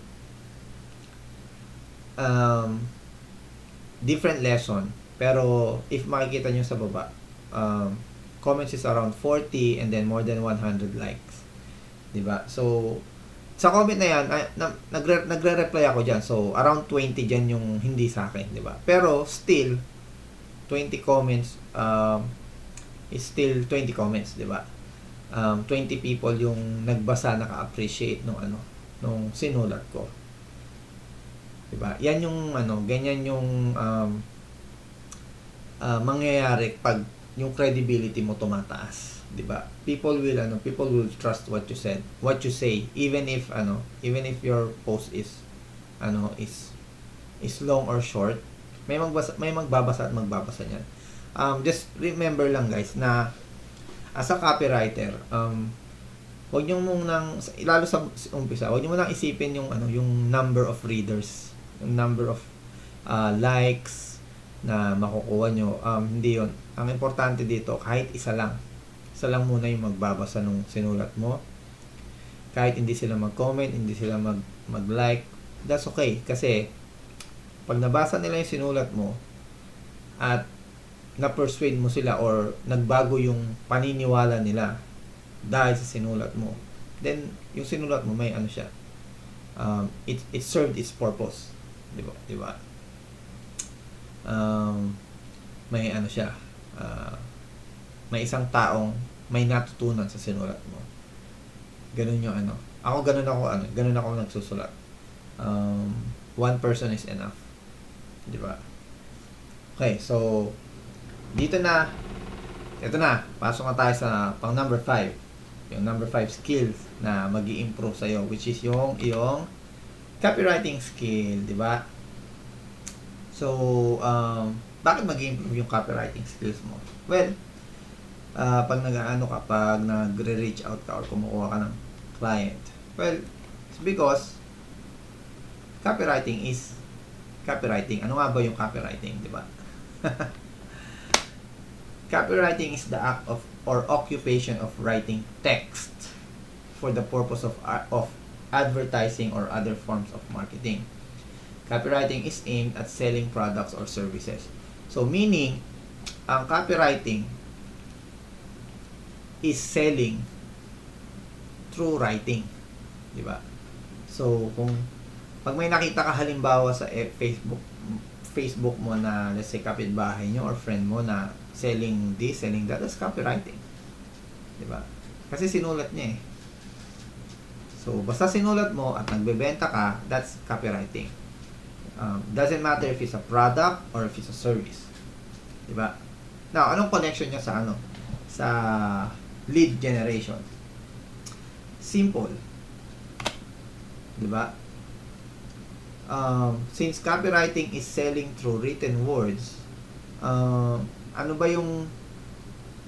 different lesson, pero if makikita nyo sa baba, comments is around 40 and then more than 100 likes, 'di ba? So sa comment na yan, nagre-reply ako dyan. So around 20 dyan yung hindi sa akin, 'di ba? Pero still 20 comments is still 20 comments, 'di ba? 20 people yung nagbasa, naka-appreciate nung sinulat ko. 'Di ba? Yan yung ganyan yung mangyayari pag yung credibility mo tumataas, 'di ba? People will trust what you said, what you say, even if your post is long or short. May magbabasa at magbabasa niyan. Just remember lang guys na as a copywriter, wag niyo munang, lalo sa umpisa, wag niyo munang isipin yung number of readers, yung number of likes na makukuha nyo. Hindi yun. Ang importante dito, kahit isa lang muna yung magbabasa nung sinulat mo. Kahit hindi sila mag-comment, hindi sila mag-like, that's okay. Kasi pag nabasa nila yung sinulat mo at na-persuade mo sila or nagbago yung paniniwala nila dahil sa sinulat mo, then yung sinulat mo may ano siya, it served its purpose, di ba? Di ba? May ano siya, may isang taong may natutunan sa sinulat mo. Ganun yung ano. Ako ganun ako nagsusulat. One person is enough. Di ba? Okay, so ito na, pasok na tayo sa pang number 5. Yung number 5 skills na mag-i-improve sa'yo, which is yung iyong copywriting skill, di ba? So, bakit mag-i-improve yung copywriting skills mo? Well, pag pag nagre-reach out ka or kumukuha ka ng client, well, it's because copywriting is copywriting. Ano nga ba yung copywriting, di ba? Copywriting is the act of or occupation of writing text for the purpose of advertising or other forms of marketing. Copywriting is aimed at selling products or services. So meaning, ang copywriting is selling through writing, di ba? So kung pag may nakita ka halimbawa sa Facebook mo na, let's say, kapitbahay nyo or friend mo na selling this, selling that, that's copywriting. Diba? Kasi sinulat niya eh. So, basta sinulat mo at nagbebenta ka, that's copywriting. Doesn't matter if it's a product or if it's a service. Diba? Now, anong connection niya sa ano? Sa lead generation? Simple. Diba? Since copywriting is selling through written words, ano ba yung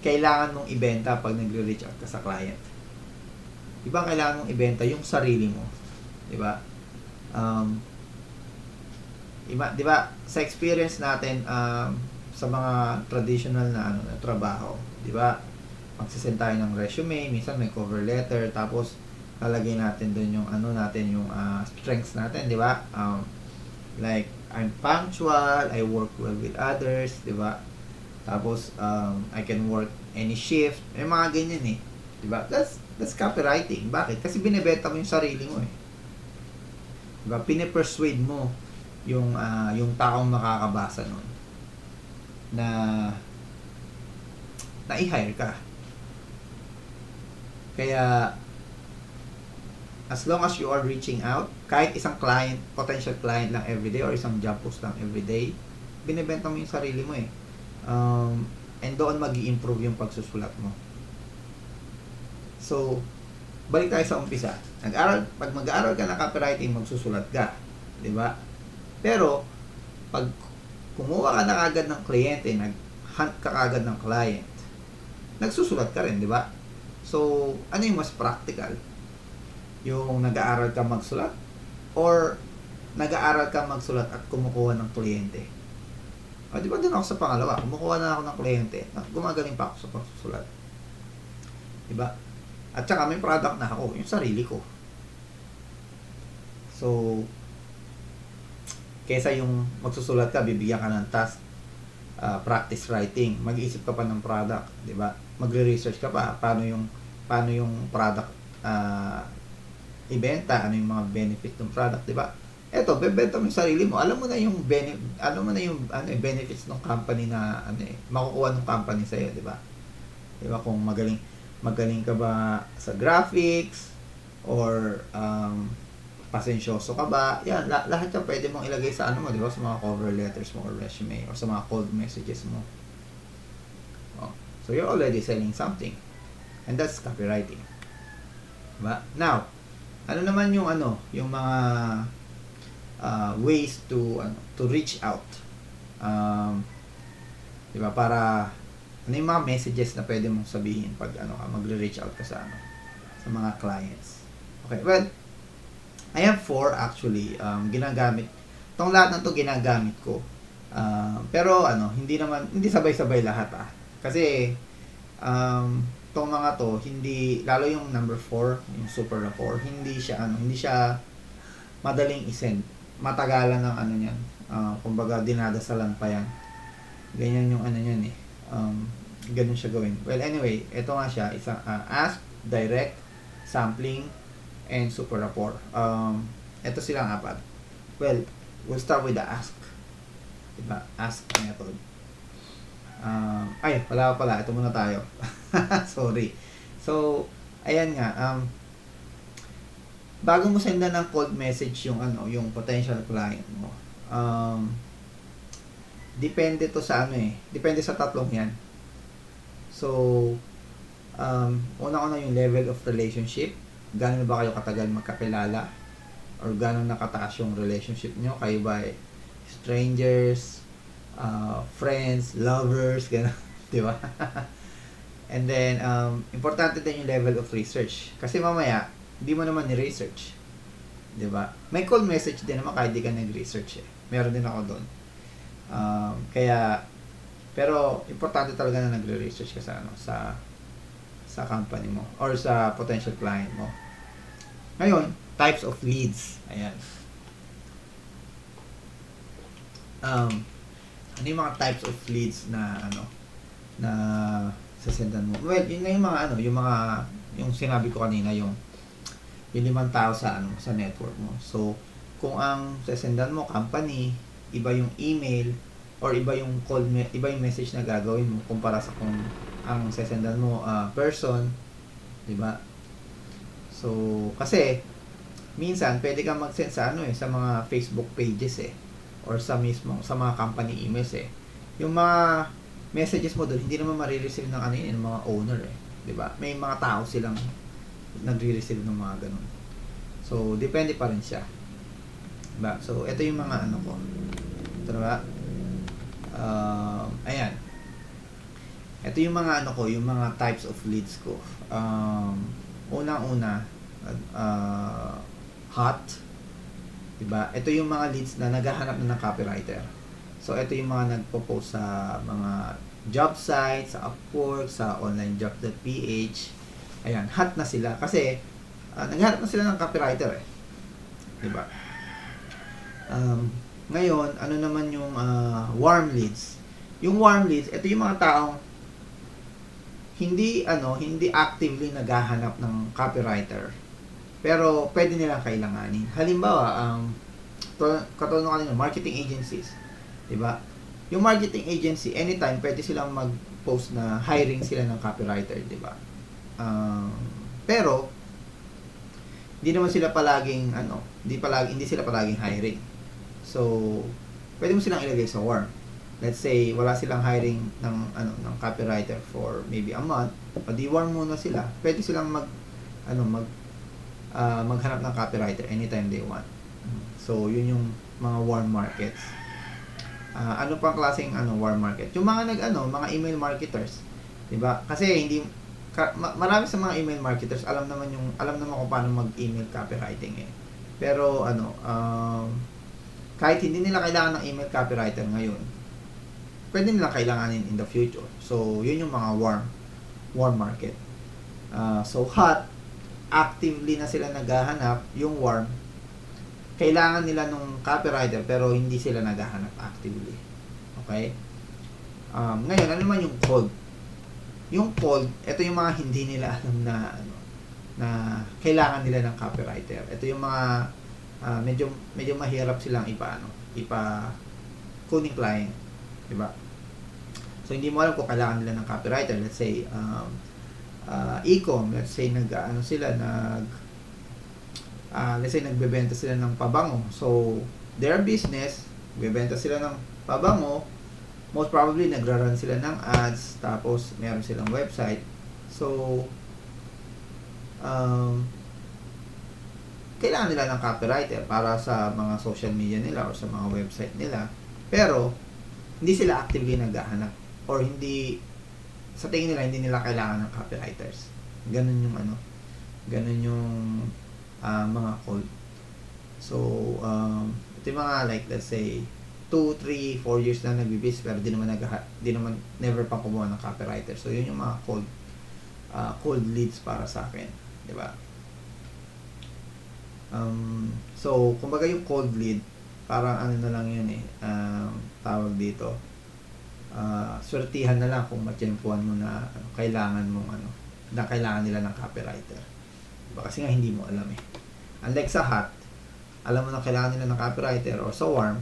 kailangan mong ibenta pag nagre-reach out ka sa client? Diba kailangan mong ibenta yung sarili mo? Diba? Diba sa experience natin sa mga traditional na na trabaho, diba? Magsisend tayo ng resume, minsan may cover letter, tapos lalagay natin doon yung yung strengths natin, di ba? Like I'm punctual, I work well with others, di ba? Tapos I can work any shift, may mga ganyan eh, di ba? That's copywriting. Bakit? Kasi binebenta mo yung sarili mo eh. Di ba? Pine-persuade mo yung taong makakabasa nun na i-hire ka. Kaya as long as you are reaching out, kahit isang client, potential client lang everyday or isang job post lang everyday, binebenta mo yung sarili mo eh. And doon mag-i-improve yung pagsusulat mo. So, balik tayo sa umpisa. Pag mag-aaral ka ng copywriting, magsusulat ka. Diba? Pero, pag kumuha ka na agad ng kliyente, nag-hunt ka agad ng client, nagsusulat ka rin, diba? So, ano yung mas practical? Yung nag-aaral ka magsulat or nag-aaral ka magsulat at kumukuha ng kliyente? Di ba din ako sa pangalawa, kumukuha na ako ng kliyente, gumagaling pa ako sa pagsusulat. Diba? At saka may product na ako, yung sarili ko. So, kesa yung magsusulat ka, bibigyan ka ng task, practice writing, mag-iisip ka pa ng product, diba? Magre-research ka pa, paano yung product ibenta, ano yung mga benefit ng product, di ba? Eto, bebenta mo yung sarili mo. Alam mo na yung benefits ng company na makukuha ng company sa iyo, di ba? Di ba kung magaling ka ba sa graphics or pasensyoso ka ba? Yan, lahat 'yan pwede mong ilagay sa mo, di ba? Sa mga cover letters mo or resume or sa mga cold messages mo. Oh. So you're already selling something. And that's copywriting. Diba? Now, ano naman yung yung mga ways to reach out. Diba? Para ano yung mga messages na pwede mong sabihin pag magre-reach out ka sa sa mga clients. Okay, well, I have 4 actually ginagamit. Tong lahat ng to ginagamit ko. Pero hindi sabay-sabay lahat Kasi tong mga to, hindi, lalo yung number 4, yung super rapport, hindi siya madaling isend. Matagalan ng niyan. Kumbaga dinadasalan pa yan. Ganyan yung ano yan eh. Ganun siya gawin. Well, anyway, ito nga siya. Isang ask, direct, sampling, and super rapport. Ito silang apat. Well, we'll start with the ask. Diba? Ask method. Wala pala. Ito muna tayo. Sorry. So, ayan nga. Bago mo sendan ng cold message yung yung potential client mo. Depende to sa depende sa tatlong yan. So, una-una yung level of relationship. Gano'n ba kayo katagal magkakilala? Or gano'n nakataas yung relationship nyo? Kayo ba strangers, friends, lovers, gano'n, di ba? And then, importante din yung level of research. Kasi mamaya, hindi mo naman ni-research. Di ba? May cold message din naman kahit di ka nag-research eh. Meron din ako doon. Pero importante talaga na nagre-research ka sa company mo or sa potential client mo. Ngayon, types of leads. Ayan. Ano yung mga types of leads na na sasendan mo? Well, yun na yung sinabi ko kanina, yung limang tao sa network mo. So, kung ang sasendan mo company, iba yung email or iba yung iba yung message na gagawin mo kumpara sa kung ang sasendan mo person, 'di ba? So, kasi minsan pwede kang mag-send sa sa mga Facebook pages or sa mga company emails Yung mga messages mo doon hindi naman ma-receive ng ng mga owner 'di ba? May mga tao silang nagre-receive ng mga ganun. So, depende pa rin siya. Diba? So, ito yung mga ko. Ito ba? Ayan. Ito yung mga yung mga types of leads ko. Unang-una, hot. Diba? Ito yung mga leads na naghahanap na ng copywriter. So, ito yung mga nagpo-post sa mga job sites, sa Upwork, sa onlinejobs.ph. Ayan, hot na sila. Kasi, naghahanap na sila ng copywriter Diba? Ngayon, ano naman yung warm leads? Yung warm leads, ito yung mga taong hindi actively naghahanap ng copywriter. Pero pwede nilang kailanganin. Halimbawa, katulad ng kanina, marketing agencies, 'di ba? Yung marketing agency, anytime pwede silang mag-post na hiring sila ng copywriter, 'di ba? Pero hindi naman sila palaging hindi sila palaging hiring. So, pwede mo silang ilagay sa warm. Let's say wala silang hiring ng copywriter for maybe a month, o di warm muna sila. Pwede silang maghanap ng copywriter anytime they want. So, yun yung mga warm markets. Ano pang klaseng warm market? Yung mga mga email marketers, 'di ba? Kasi marami sa mga email marketers alam naman kung paano mag-email copywriting Pero kahit hindi nila kailangan ng email copywriter ngayon, pwede nila kailanganin in the future. So, yun yung mga warm market. So, hot, actively na sila naghahanap. Yung warm, kailangan nila nung copywriter pero hindi sila naghahanap actively. Okay? Ngayon, ano naman yung cold? Yung cold, ito yung mga hindi nila alam na kailangan nila ng copywriter. Ito yung mga medyo mahirap silang kuning client, 'di ba? So hindi mo alam kung kailangan nila ng copywriter. Let's say e-com, let's say nagbebenta sila ng pabango. So their business, bebenta sila ng pabango, most probably nagra-run sila ng ads, tapos meron silang website. So kailangan nila ng copywriter para sa mga social media nila or sa mga website nila. Pero hindi sila actively naghahanap or hindi sa tingin nila hindi nila kailangan ng copywriters. Ganun yung mga cold. So ito yung mga let's say 2, 3, 4 years na nagbibis pero di naman never pa kumuha ng copywriter. So yun yung mga cold leads para sa akin, 'di ba? So kumbaga yung cold lead parang na lang yun tawag dito swertihan na lang kung matiyempuan mo na kailangan mong na kailangan nila ng copywriter. Diba? Kasi nga hindi mo alam eh. Unlike sa hot, alam mo na kailangan nila ng copywriter, or sa warm,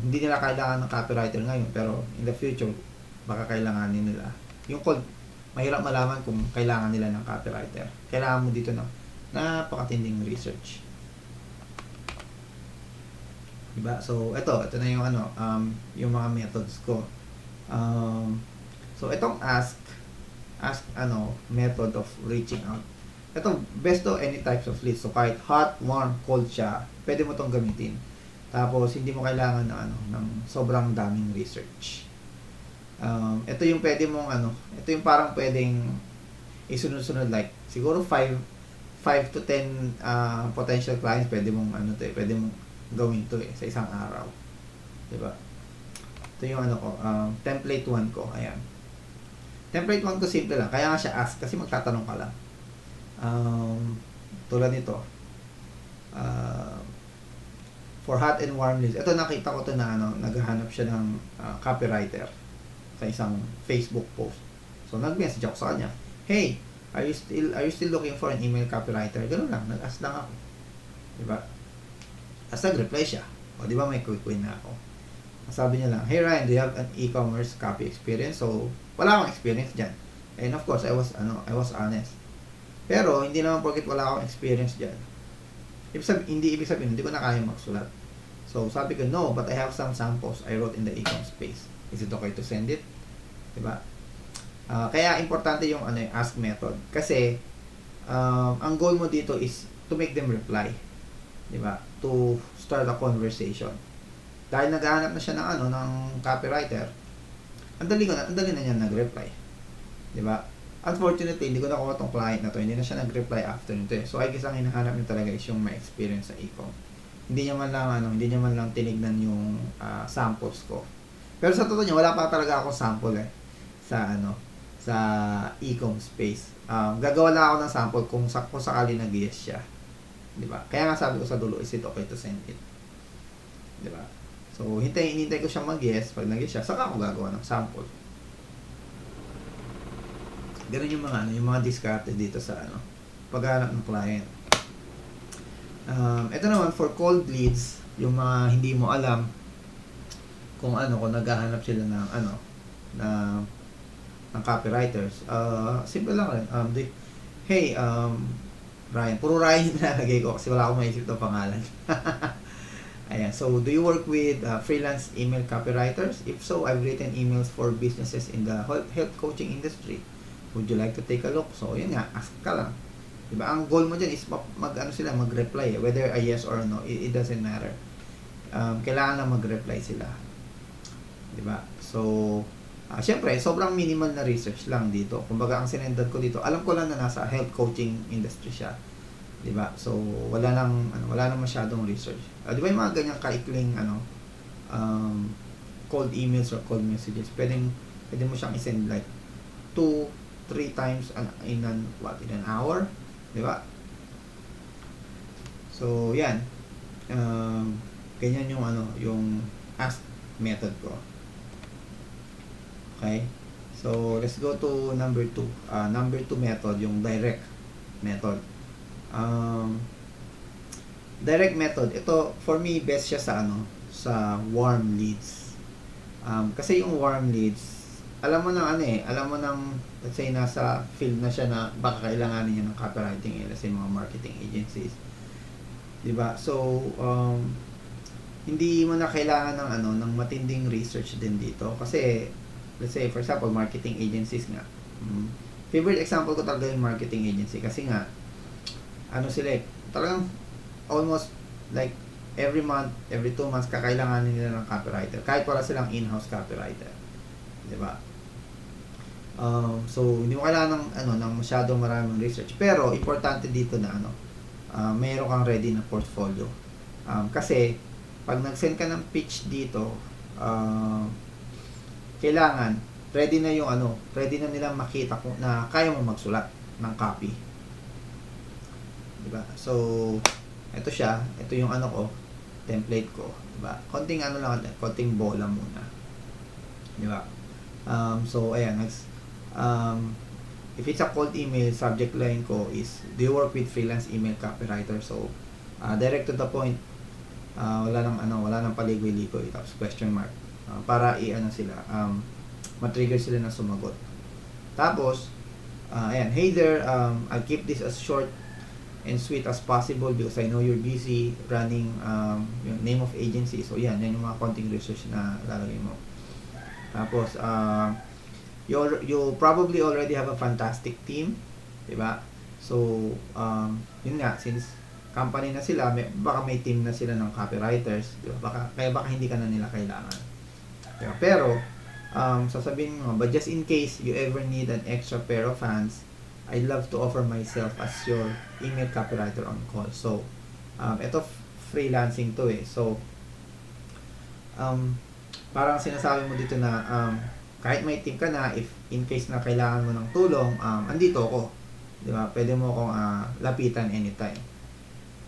hindi nila kailangan ng copywriter ngayon, pero in the future, baka kailanganin nila. Yung cold, mahirap malaman kung kailangan nila ng copywriter. Kailangan mo dito ng napakatinding research. Diba? So, ito na yung yung mga methods ko. So, itong ask method of reaching out. Ito, best to any types of leads. So, kahit hot, warm, cold siya, pwede mo itong gamitin. Tapos, hindi mo kailangan ng sobrang daming research. Ito yung pwede mong ito yung parang pwedeng isunod-sunod, like, siguro 5 to 10 potential clients, pwede mong pwede mong gawin to sa isang araw. Diba? Ito yung template 1 ko. Ayan. Template 1 ko simple lang. Kaya nga siya ask kasi magtatanong ka lang. Tulad nito. For hot and warm leads. Ito nakita ko to na naghahanap siya ng copywriter sa isang Facebook post. So nag-message ako sa kanya. Hey, are you still looking for an email copywriter? Ganun lang, nag-ask lang ako. Diba? As nag-reply siya. O di ba may quick win na ako. Sabi niya lang, hey Ryan, do you have an e-commerce copy experience? So wala akong experience diyan. And of course, I was honest. Pero hindi naman porket wala akong experience diyan. Hindi ibig sabihin, hindi ko na kaya magsulat. So sabi ko, no, but I have some samples I wrote in the e-com space. Is it okay to send it? Diba? Kaya importante yung ask method. Kasi ang goal mo dito is to make them reply. Diba? To start a conversation. Dahil naghahanap na siya ng copywriter, ang dali na niya nag-reply. Diba? Unfortunately, hindi ko nakuha tong client na to. Hindi na siya nag-reply after nito eh. So I guess ang hinahanap niya talaga is yung may experience sa e-com. Hindi niya man lang tinignan yung samples ko. Pero sa totoo niya, wala pa talaga akong sample eh sa e-com space. Gagawa lang ako ng sample kung sakali nag-yes siya. Diba? Kaya nga sabi ko sa dulo, is it okay to send it? Diba? So, hintay ko siya mag-yes. Pag nag-yes siya, saka ako gagawa ng sample. Ganun yung mga diskarte dito sa paghahanap ng client. Ito naman, for cold leads, yung mga hindi mo alam kung naghahanap sila ng copywriters. Simple lang rin. Hey, Ryan. Puro Ryan yung nalagay ko kasi wala akong maisip ng pangalan. Ayan. So, do you work with freelance email copywriters? If so, I've written emails for businesses in the health coaching industry. Would you like to take a look? So, yun nga. Ask ka lang. Diba? Ang goal mo dyan is mag-reply. Whether a yes or no, it doesn't matter. Kailangan lang mag-reply sila. Diba? So, syempre, sobrang minimal na research lang dito. Kumbaga, ang sinendan ko dito, alam ko lang na nasa health coaching industry siya. Diba? So, wala nang masyadong research. Diba yung mga ganyang kaikling, cold emails or cold messages, pwede mo siyang isend like 2-3 times in an hour. Diba? So, yan. Ganyan yung ask method ko. Okay? So, let's go to number 2. Number 2 method, yung direct method. Direct method, ito, for me, best siya sa warm leads. Kasi yung warm leads, alam mo let's say, nasa field na siya na baka kailanganin niya ng copywriting, let's say, mga marketing agencies. Diba? So, hindi mo na kailangan ng matinding research din dito. Kasi, let's say, for example, marketing agencies nga. Favorite example ko talaga yung marketing agency. Kasi nga, sila talagang almost like every month, every 2 months, kakailanganin nila ng copywriter. Kahit wala silang in-house copywriter. Diba? So, hindi mo kailangan ng masyadong maraming research. Pero, importante dito na mayroon kang ready na portfolio. Kasi, pag nag-send ka ng pitch dito, kailangan ready na nilang makita kung na kaya mo magsulat ng copy. Diba? So, ito siya, ito yung template ko, diba? Konting konting bola muna. Di ba? So, ayan, if it's a cold email, subject line ko is, do you work with freelance email copywriter? So, direct to the point, wala nang paligoy-ligoy, tapos question mark, para sila, matrigger sila na sumagot. Tapos, ayan, hey there, I'll keep this as short and sweet as possible because I know you're busy running yung name of agency. So, yan yung mga konting research na lalagay mo. Tapos, you probably already have a fantastic team, diba? So, yun nga, since company na sila, baka may team na sila ng copywriters, diba? Kaya baka hindi ka na nila kailangan. Diba? Pero, sasabihin mo, but just in case you ever need an extra pair of hands, I'd love to offer myself as your email copywriter on call. So, ito freelancing to eh. So, parang sinasabi mo dito na kahit may team ka na, if in case na kailangan mo ng tulong, andito ako. 'Di ba? Pwede mo akong lapitan anytime.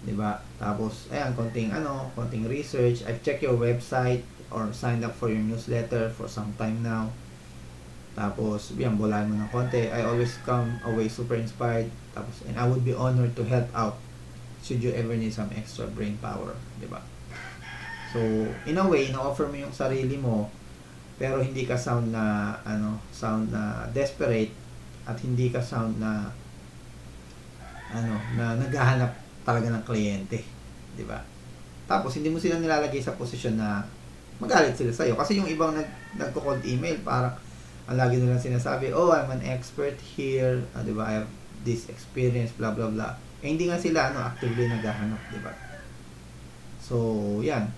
'Di ba? Tapos ayan, konting research. I've checked your website or signed up for your newsletter for some time now. Tapos, yan, bulahan mo ng konti. I always come away super inspired. Tapos, and I would be honored to help out should you ever need some extra brain power, 'di ba? So, in a way, na-offer mo yung sarili mo, pero hindi ka sound na desperate, at hindi ka sound na naghahanap talaga ng kliyente, 'di ba? Tapos hindi mo sila nilalagay sa posisyon na magalit sila sa iyo kasi yung ibang nagko-cold email, parang ang lagi nilang sinasabi, oh, I'm an expert here, 'di ba? I have this experience, blah blah blah. Eh, hindi nga sila actively naghahanap, 'di ba? So, yan.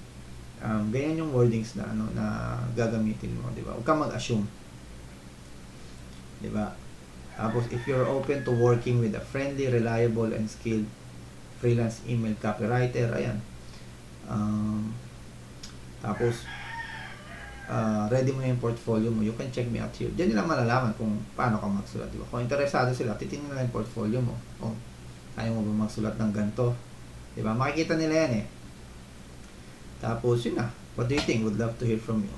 Ganyan yung wordings na gagamitin mo, 'di ba? Huwag kang mag-assume. 'Di ba? Tapos, if you're open to working with a friendly, reliable, and skilled freelance email copywriter, ayan. Tapos, ready mo na yung portfolio mo, you can check me out here. Diyan nila malalaman kung paano ka magsulat, 'di ba? Kung interesado sila, titingnan nila yung portfolio mo. Oh, kaya mo ba magsulat ng ganito? 'Di ba? Makikita nila yan eh. Tapos, yun na. What do you think? Would love to hear from you.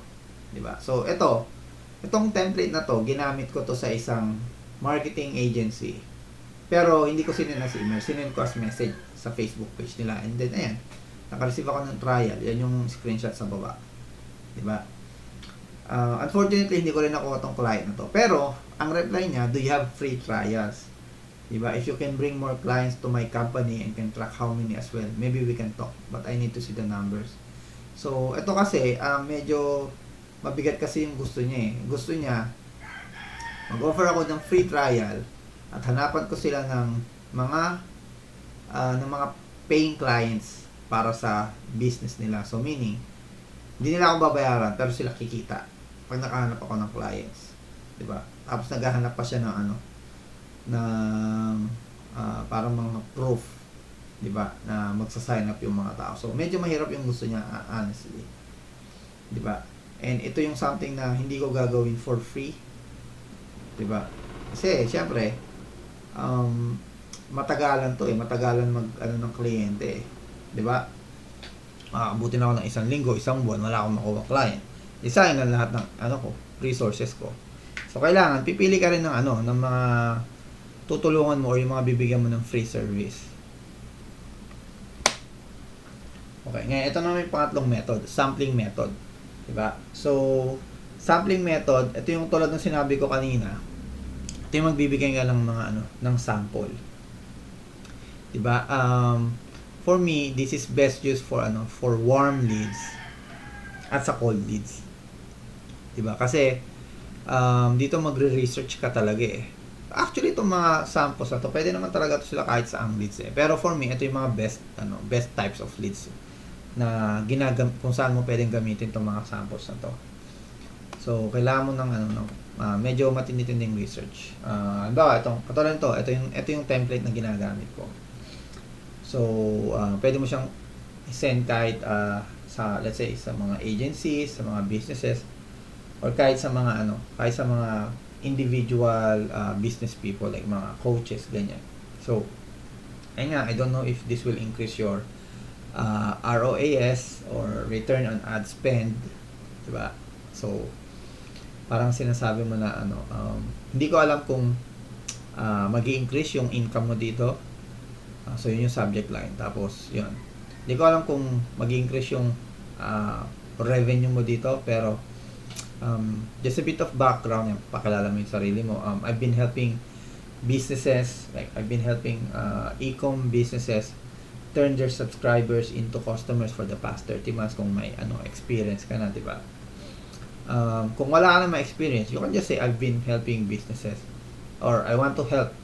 'Di ba? So, itong template na to, ginamit ko to sa isang marketing agency. Pero, hindi ko sinend as email. Sinend ko as message sa Facebook page nila. And then, ayan. Naka-receive ako ng trial. Yan yung screenshot sa baba. 'Di ba? Unfortunately, hindi ko rin nakuha tong client na to. Pero, ang reply niya, do you have free trials? 'Di ba? If you can bring more clients to my company and can track how many as well, maybe we can talk. But I need to see the numbers. So, ito kasi, medyo mabigat kasi yung gusto niya eh. Gusto niya, mag-offer ako ng free trial at hanapan ko sila ng mga paying clients para sa business nila. So, meaning, hindi nila ako babayaran, pero sila kikita pag nakahanap ako ng clients. 'Di ba? Tapos naghahanap pa siya ng parang mga proof, 'di ba, na magsa-sign up yung mga tao. So medyo mahirap yung gusto niya, honestly. 'Di ba? And ito yung something na hindi ko gagawin for free. 'Di ba? Kasi syempre matagalan to eh, matagalan ng kliyente eh. 'Di ba? Makakabutin ako ng 1 linggo, 1 buwan, wala akong makuha client. Isayang lang lahat ng resources ko. So kailangan pipili ka rin ng ng mga tutulungan mo or yung mga bibigyan mo ng free service. Okay, ngayon ito na yung pangatlong method, sampling method. 'Di ba? So, sampling method, ito yung tulad ng sinabi ko kanina. Ito yung magbibigay ka lang mga ng sample. 'Di ba? For me, this is best used for for warm leads at sa cold leads. 'Di ba? Kasi dito magre-research ka talaga eh. Actually, itong mga samples na to, pwede naman talaga to sila kahit sa ang leads eh. Pero for me, ito yung mga best types of leads na kung saan mo pwedeng gamitin itong mga samples na to. So, kailangan mo ng medyo matindi-tinding research. Halimbawa, katulad nito, ito yung template na ginagamit ko. So, pwede mo siyang send kahit sa, let's say, sa mga agencies, sa mga businesses, or kahit sa mga individual business people like mga coaches, ganyan. So, ayun nga, I don't know if this will increase your ROAS or return on ad spend, diba? So, parang sinasabi mo na ano, hindi ko alam kung mag-i-increase yung income mo dito. So yun yung subject line. Tapos yun, hindi ko alam kung mag-i-increase yung revenue mo dito, pero just a bit of background, yung pakilala mo yung sarili mo. I've been helping businesses, like I've been helping e-com businesses turn their subscribers into customers for the past 30 months kung may experience ka na, di ba? Kung wala ka na experience, you can just say I've been helping businesses, or I want to help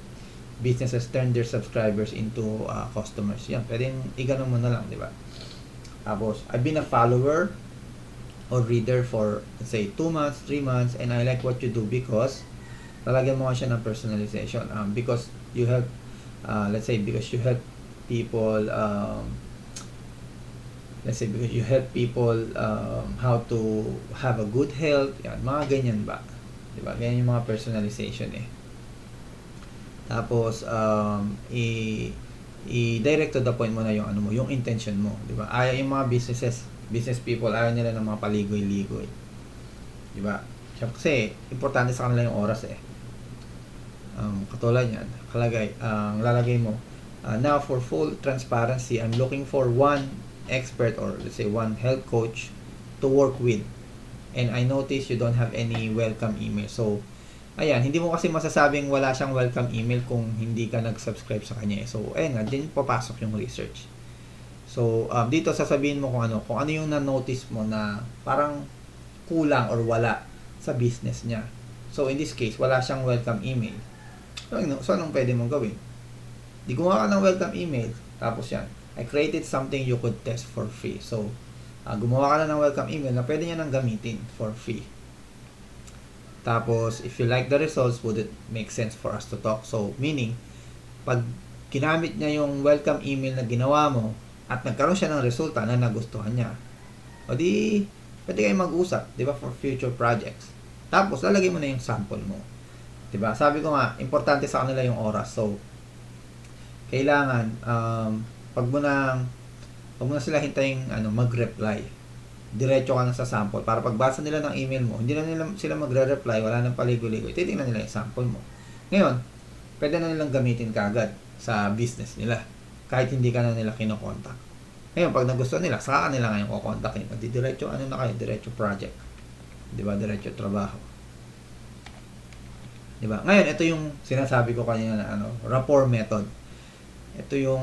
businesses turn their subscribers into customers. Yan, pwedeng iganon mo na lang, di ba? Tapos, I've been a follower or reader for, let's say, 2 months, 3 months, and I like what you do because talagyan mo siya ng personalization. Because you help, let's say, because you help people, let's say, because you help people how to have a good health. Yan, mga ganyan ba? Di ba? Ganyan yung mga personalization eh. Tapos, i-direct to the point mo na yung ano mo, yung intention mo, di ba? Ayaw yung mga business people, ayaw nila ng mga paligoy-ligoy. Di ba? Kasi, importante sa kanila yung oras eh. Katulad yan, lalagay mo, now for full transparency, I'm looking for one expert or let's say one health coach to work with. And I notice you don't have any welcome email. So, ayan, hindi mo kasi masasabing wala siyang welcome email kung hindi ka nag-subscribe sa kanya. So, ayan nga, din papasok yung research. So, dito sasabihin mo kung ano yung na-notice mo na parang kulang or wala sa business niya. So, in this case, wala siyang welcome email. So, anong pwede mong gawin? Di gumawa ka ng welcome email. Tapos yan, I created something you could test for free. So, gumawa ka na ng welcome email na pwede niya nang gamitin for free. Tapos, if you like the results, would it make sense for us to talk? So, meaning, pag ginamit niya yung welcome email na ginawa mo at nagkaroon siya ng resulta na nagustuhan niya, o di, pwede kayong mag-usap, di ba, for future projects. Tapos, lalagay mo na yung sample mo. Di ba? Sabi ko nga, importante sa kanila yung oras. So, kailangan, pag mo na sila hintayin mag-reply, diretso ka na sa sample para pagbasa nila ng email mo, hindi na sila magre-reply, wala nang paligoy-ligoy, titingnan nila yung sample mo. Ngayon, pwede na nilang gamitin kaagad sa business nila kahit hindi ka na nila kinokontak. Ngayon, pag nagustuhan nila, saka ka nila ngayon kukontakin. At diretso na kayo, diretso project. Di ba? Diretso trabaho. Di ba? Ngayon, ito yung sinasabi ko kanina na rapport method. Ito yung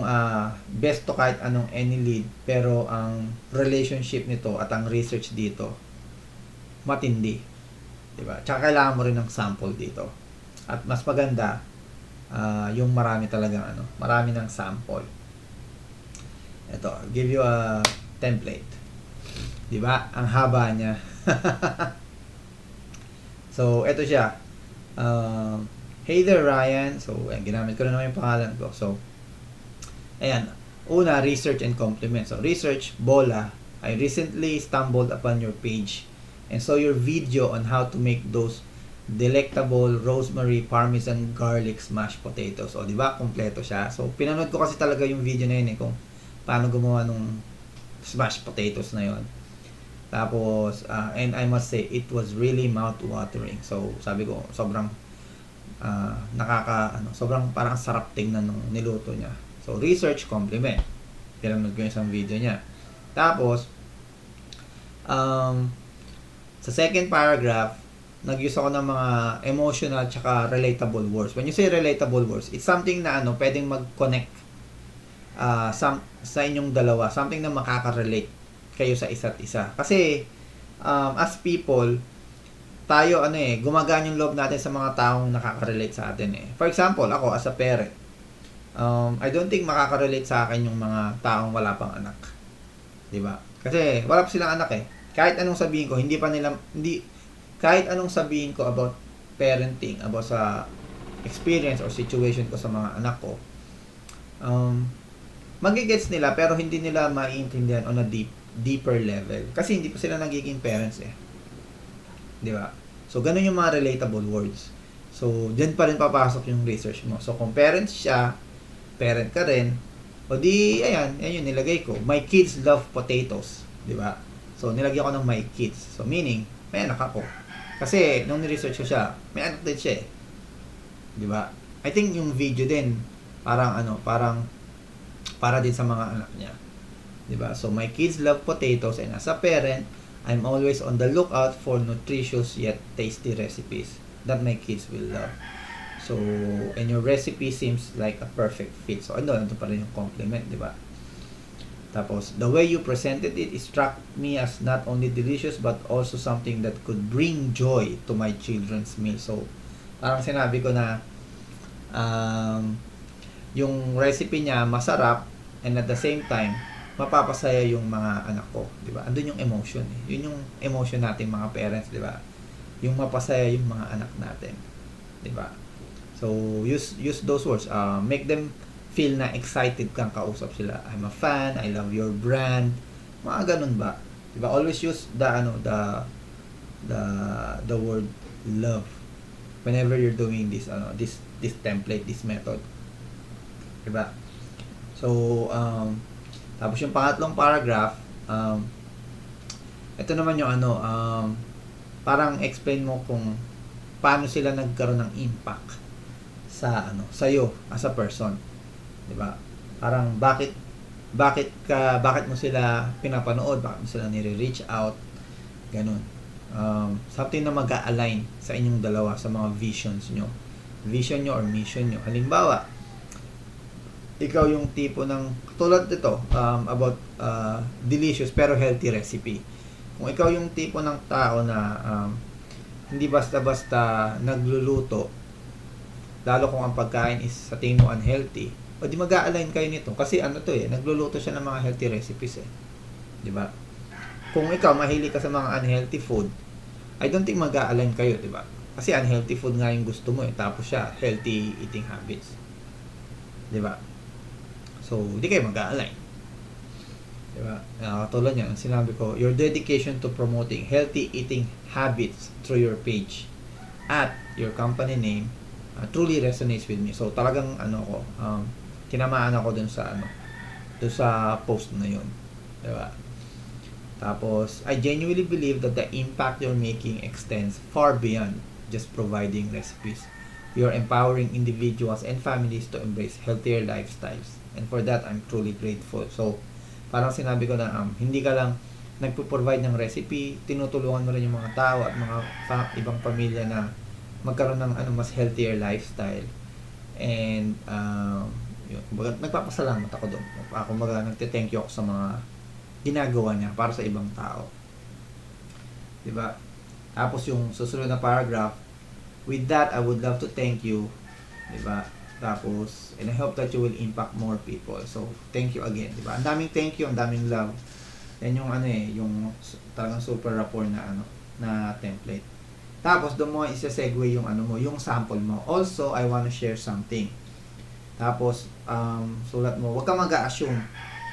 best to kahit anong any lead, pero ang relationship nito at ang research dito matindi. Diba? Tsaka kailangan mo rin ng sample dito. At mas maganda yung marami talagang marami ng sample. Ito, I'll give you a template. Diba? Ang haba niya. So, ito siya. Hey there, Ryan. So, ginamit ko na naman yung pangalan ko. So, ayan, una, research and compliment. So, research, Bola. I recently stumbled upon your page and saw your video on how to make those delectable rosemary parmesan garlic smashed potatoes. O, di ba? Kompleto siya. So, pinanood ko kasi talaga yung video na yun kung paano gumawa nung smashed potatoes na yun. Tapos, and I must say, it was really mouth-watering. So, sabi ko, sobrang sobrang parang sarap tingnan nung niluto niya. So, research, compliment. Pinanood ko yung isang video niya. Tapos, sa second paragraph, nag-use ako ng mga emotional tsaka relatable words. When you say relatable words, it's something na pwedeng mag-connect sa inyong dalawa. Something na makaka-relate kayo sa isa't isa. Kasi, as people, tayo, gumagaan yung loob natin sa mga taong nakaka-relate sa atin eh. For example, ako as a parent, I don't think makaka-relate sa akin yung mga taong wala pang anak. 'Di ba? Kasi wala pa silang anak eh. Kahit anong sabihin ko, kahit anong sabihin ko about parenting, about sa experience or situation ko sa mga anak ko, magigets nila pero hindi nila maiintindihan on a deeper level. Kasi hindi pa sila nagiging parents eh. 'Di ba? So, ganun yung mga relatable words. So, dyan pa rin papasok yung research mo. So, kung parents siya, parent ka rin, o di, ayan yung nilagay ko. My kids love potatoes. Di ba? So, nilagyan ko ng my kids. So, meaning, may anak ako. Kasi, nung ni-research ko siya, may anak din siya eh. Di ba? I think yung video din, parang para din sa mga anak niya. Di ba? So, my kids love potatoes and as a parent, I'm always on the lookout for nutritious yet tasty recipes that my kids will love. So, and your recipe seems like a perfect fit. So, ito pa rin yung compliment, di ba? Tapos, the way you presented it struck me as not only delicious but also something that could bring joy to my children's meal. So, parang sinabi ko na yung recipe niya masarap and at the same time, mapapasaya yung mga anak ko, di ba? Andun yung emotion. Yun yung emotion natin mga parents, di ba? Yung mapasaya yung mga anak natin, di ba? So, use those words. Make them feel na excited kang kausap sila. I'm a fan, I love your brand. Mga ganun ba? Diba? Always use the word love whenever you're doing this this template, this method. Diba? So, tapos yung pangatlong paragraph, ito naman yung parang explain mo kung paano sila nagkaroon ng impact sa iyo as a person. 'Di ba? Parang bakit mo sila pinapanood, bakit mo sila nire-reach out, ganun. Something na mag-a-align sa inyong dalawa sa mga vision nyo or mission nyo. Halimbawa, ikaw yung tipo ng tulad nito about delicious pero healthy recipe. Kung ikaw yung tipo ng tao na hindi basta-basta nagluluto, lalo kung ang pagkain is sa tingin mo unhealthy, o di mag-a-align kayo nito. Kasi nagluluto siya ng mga healthy recipes eh. Di ba? Kung ikaw mahilig ka sa mga unhealthy food, I don't think mag-a-align kayo, di ba? Kasi unhealthy food nga yung gusto mo eh. Tapos siya, healthy eating habits. Di ba? So, di kayo mag-a-align. Di ba? Katulad niyan, sinabi ko, your dedication to promoting healthy eating habits through your page at your company name truly resonates with me. So, talagang tinamaan ako dun sa post na yun. Diba? Tapos, I genuinely believe that the impact you're making extends far beyond just providing recipes. You're empowering individuals and families to embrace healthier lifestyles. And for that, I'm truly grateful. So, parang sinabi ko na hindi ka lang nagpo-provide ng recipe, tinutulungan mo rin yung mga tao at mga ibang pamilya na magkaroon ng mas healthier lifestyle. And kumbaga, nagpapasalamat ako doon. Kumbaga, nagte-thank you ako sa mga ginagawa niya para sa ibang tao. Diba? Tapos yung susunod na paragraph, with that, I would love to thank you. Diba? Tapos, and I hope that you will impact more people. So, thank you again. Diba? Ang daming thank you, ang daming love. Yan yung yung talagang super rapport na template. Tapos, doon mo isa-segue yung yung sample mo. Also, I want to share something. Tapos, sulat mo, huwag ka mag-a-assume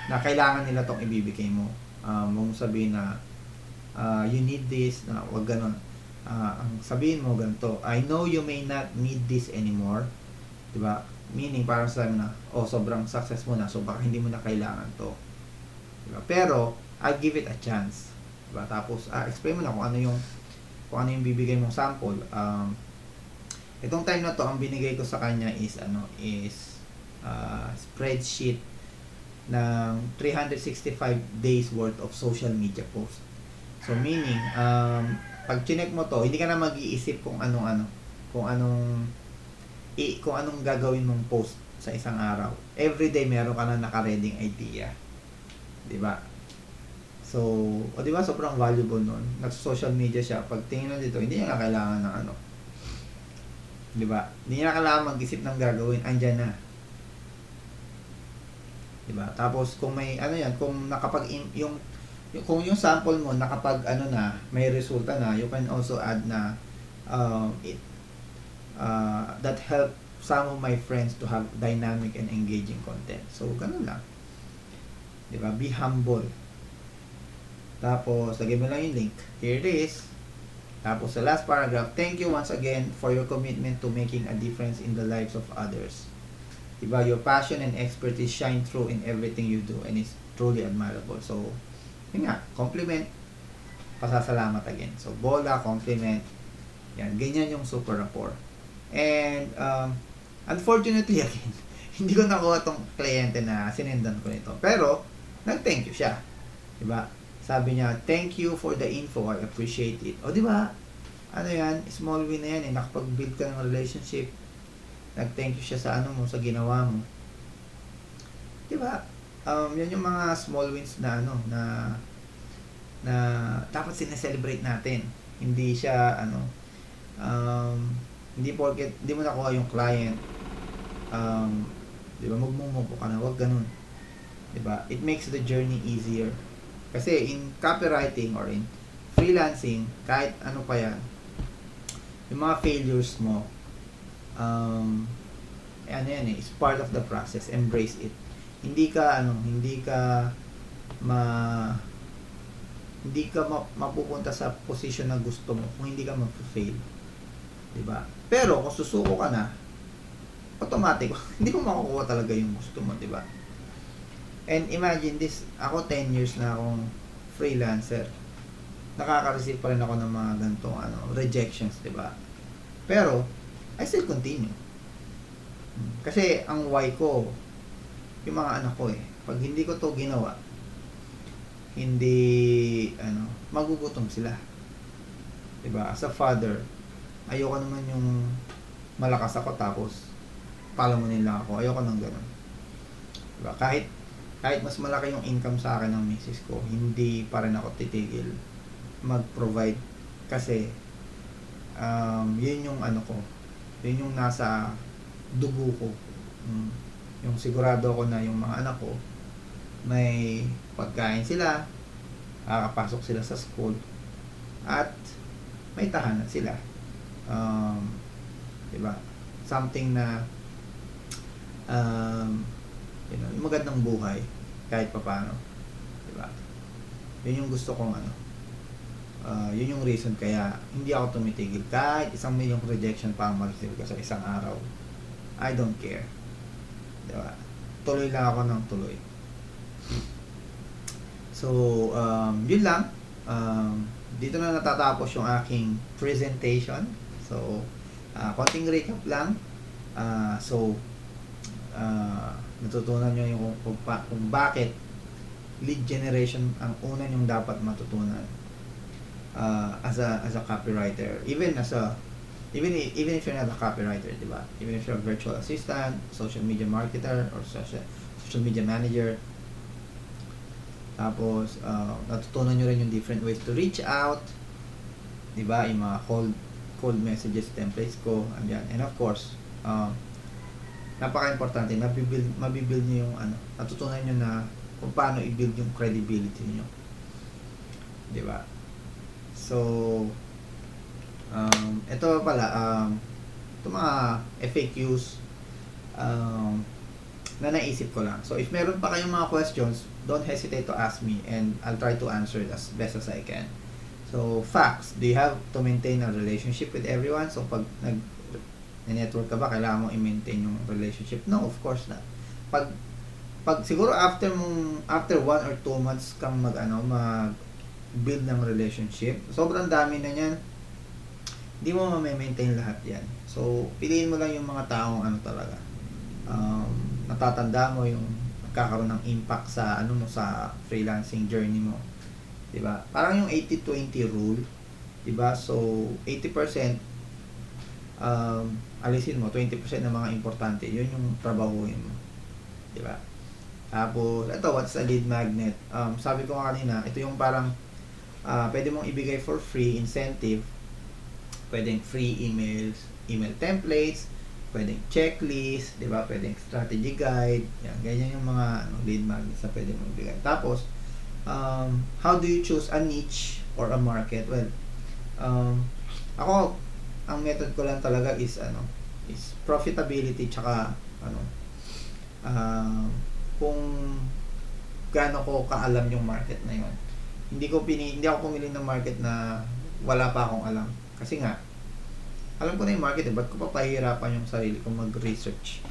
na kailangan nila tong ibibigay mo. Huwag mo sabihin na you need this, na huwag ganun. Ang sabihin mo ganito, I know you may not need this anymore. Diba? Meaning, parang sabi na, sobrang successful na, so baka hindi mo na kailangan to. Diba? Pero, I'll give it a chance. Diba? Tapos, explain mo na kung ano yung bibigay mong sample. Itong time na to, ang binigay ko sa kanya is spreadsheet ng 365 days worth of social media posts. So meaning, pag chinek mo to, hindi ka na mag-iisip kung anong gagawin mong post sa isang araw. Everyday meron ka na naka-reading idea. 'Di ba? So, di ba sobrang valuable nun. Nag-social media siya. Pag tingin na dito, hindi niya kailangan ng di ba? Hindi niya kailangan mag-isip ng gagawin. Andyan na. Di ba? Tapos, kung may, kung kung yung sample mo, nakapag, may resulta na, you can also add na, that help some of my friends to have dynamic and engaging content. So, ganun lang. Di ba? Be humble. Tapos, lagyan mo lang yung link. Here it is. Tapos, sa last paragraph, thank you once again for your commitment to making a difference in the lives of others. Diba? Your passion and expertise shine through in everything you do and it's truly admirable. So, yun nga, compliment, pasasalamat again. So, bola, compliment, Yan, ganyan yung super rapport. And, unfortunately, again, hindi ko nakuha tong kliyente na sinendan ko nito. Pero, nag-thank you siya. Diba? Sabi niya, thank you for the info, I appreciate it. O diba, ano yan, small win na yan eh, nakapag-build ka ng relationship. Nag-thank you siya sa ano mo, sa ginawa mo. Diba? Yan yung mga small wins na ano, na dapat sineselebrate natin. Hindi siya, ano, hindi porket, hindi mo nakuha yung client, diba, magmumupo ka na, wag ganun. Diba? It makes the journey easier. Kasi in copywriting or in freelancing, kahit ano pa yan, yung mga failures mo, ano yan eh, it's part of the process. Embrace it. Hindi ka mapupunta sa position na gusto mo kung hindi ka mag-fail. Diba? Pero kung susuko ka na, automatic, hindi mo makukuha talaga yung gusto mo, diba? And imagine this, ako 10 years na akong freelancer. Nakaka-receive pa rin ako ng mga ganitong rejections, diba? Pero, I still continue. Kasi ang why ko, yung mga anak ko eh, pag hindi ko to ginawa, hindi, magugutom sila. Diba? As a father, ayoko naman yung malakas ako tapos palamunin lang ako. Ayoko nang ganun. Diba? Kahit mas malaki yung income sa akin ng misis ko, hindi pa rin ako titigil mag-provide kasi yun yung ko, yun yung nasa dugo ko. Yung sigurado ko na yung mga anak ko may pagkain sila, kakapasok sila sa school, at may tahanan sila. Diba? Something na yung magandang buhay kahit papaano, diba? Yun yung gusto kong yun yung reason kaya hindi ako tumitigil kahit 1 milyong rejection pa ang ma-receive ko sa isang araw. I don't care, diba? Tuloy lang ako ng tuloy. So yun lang, dito na natatapos yung aking presentation. So konting recap lang. Natutunan nyo yung kung bakit lead generation ang una nyong dapat matutunan as a copywriter, even if you're not a copywriter, diba? Even if you're a virtual assistant, social media marketer, or social media manager. Tapos natutunan nyo rin yung different ways to reach out, diba? Yung mga cold messages templates ko, andyan. And of course, napaka-importante, mabibuild nyo yung natutunan nyo na kung paano i-build yung credibility nyo. Diba? So, ito pala, ito mga FAQs na naisip ko lang. So, if meron pa kayong mga questions, don't hesitate to ask me and I'll try to answer it as best as I can. So, facts. Do you have to maintain a relationship with everyone? So, pag network ka ba, kailangan mong i-maintain yung relationship? No, of course not. Pag siguro after 1 or 2 months kang mag-build ng relationship, sobrang dami na yan, hindi mo ma-maintain lahat yan. So, piliin mo lang yung mga taong talaga, natatanda mo yung nagkakaroon ng impact sa sa freelancing journey mo. Diba? Parang yung 80-20 rule, diba? So, 80% alisin mo, 20% ng mga importante, yun yung trabahuin mo. Diba? Tapos, ito, what's a lead magnet? Sabi ko kanina, ito yung parang pwede mong ibigay for free incentive. Pwedeng free email templates, pwedeng checklist, diba? Pwedeng strategy guide, yan, ganyan yung mga lead magnets na pwede mong ibigay. Tapos, how do you choose a niche or a market? Well, ako, ang method ko lang talaga is profitability, tsaka kung gaano ko kaalam yung market na yun. Hindi ako pumili ng market na wala pa akong alam. Kasi nga, alam ko na yung market, ba't ko papahirapan yung sarili kong mag-research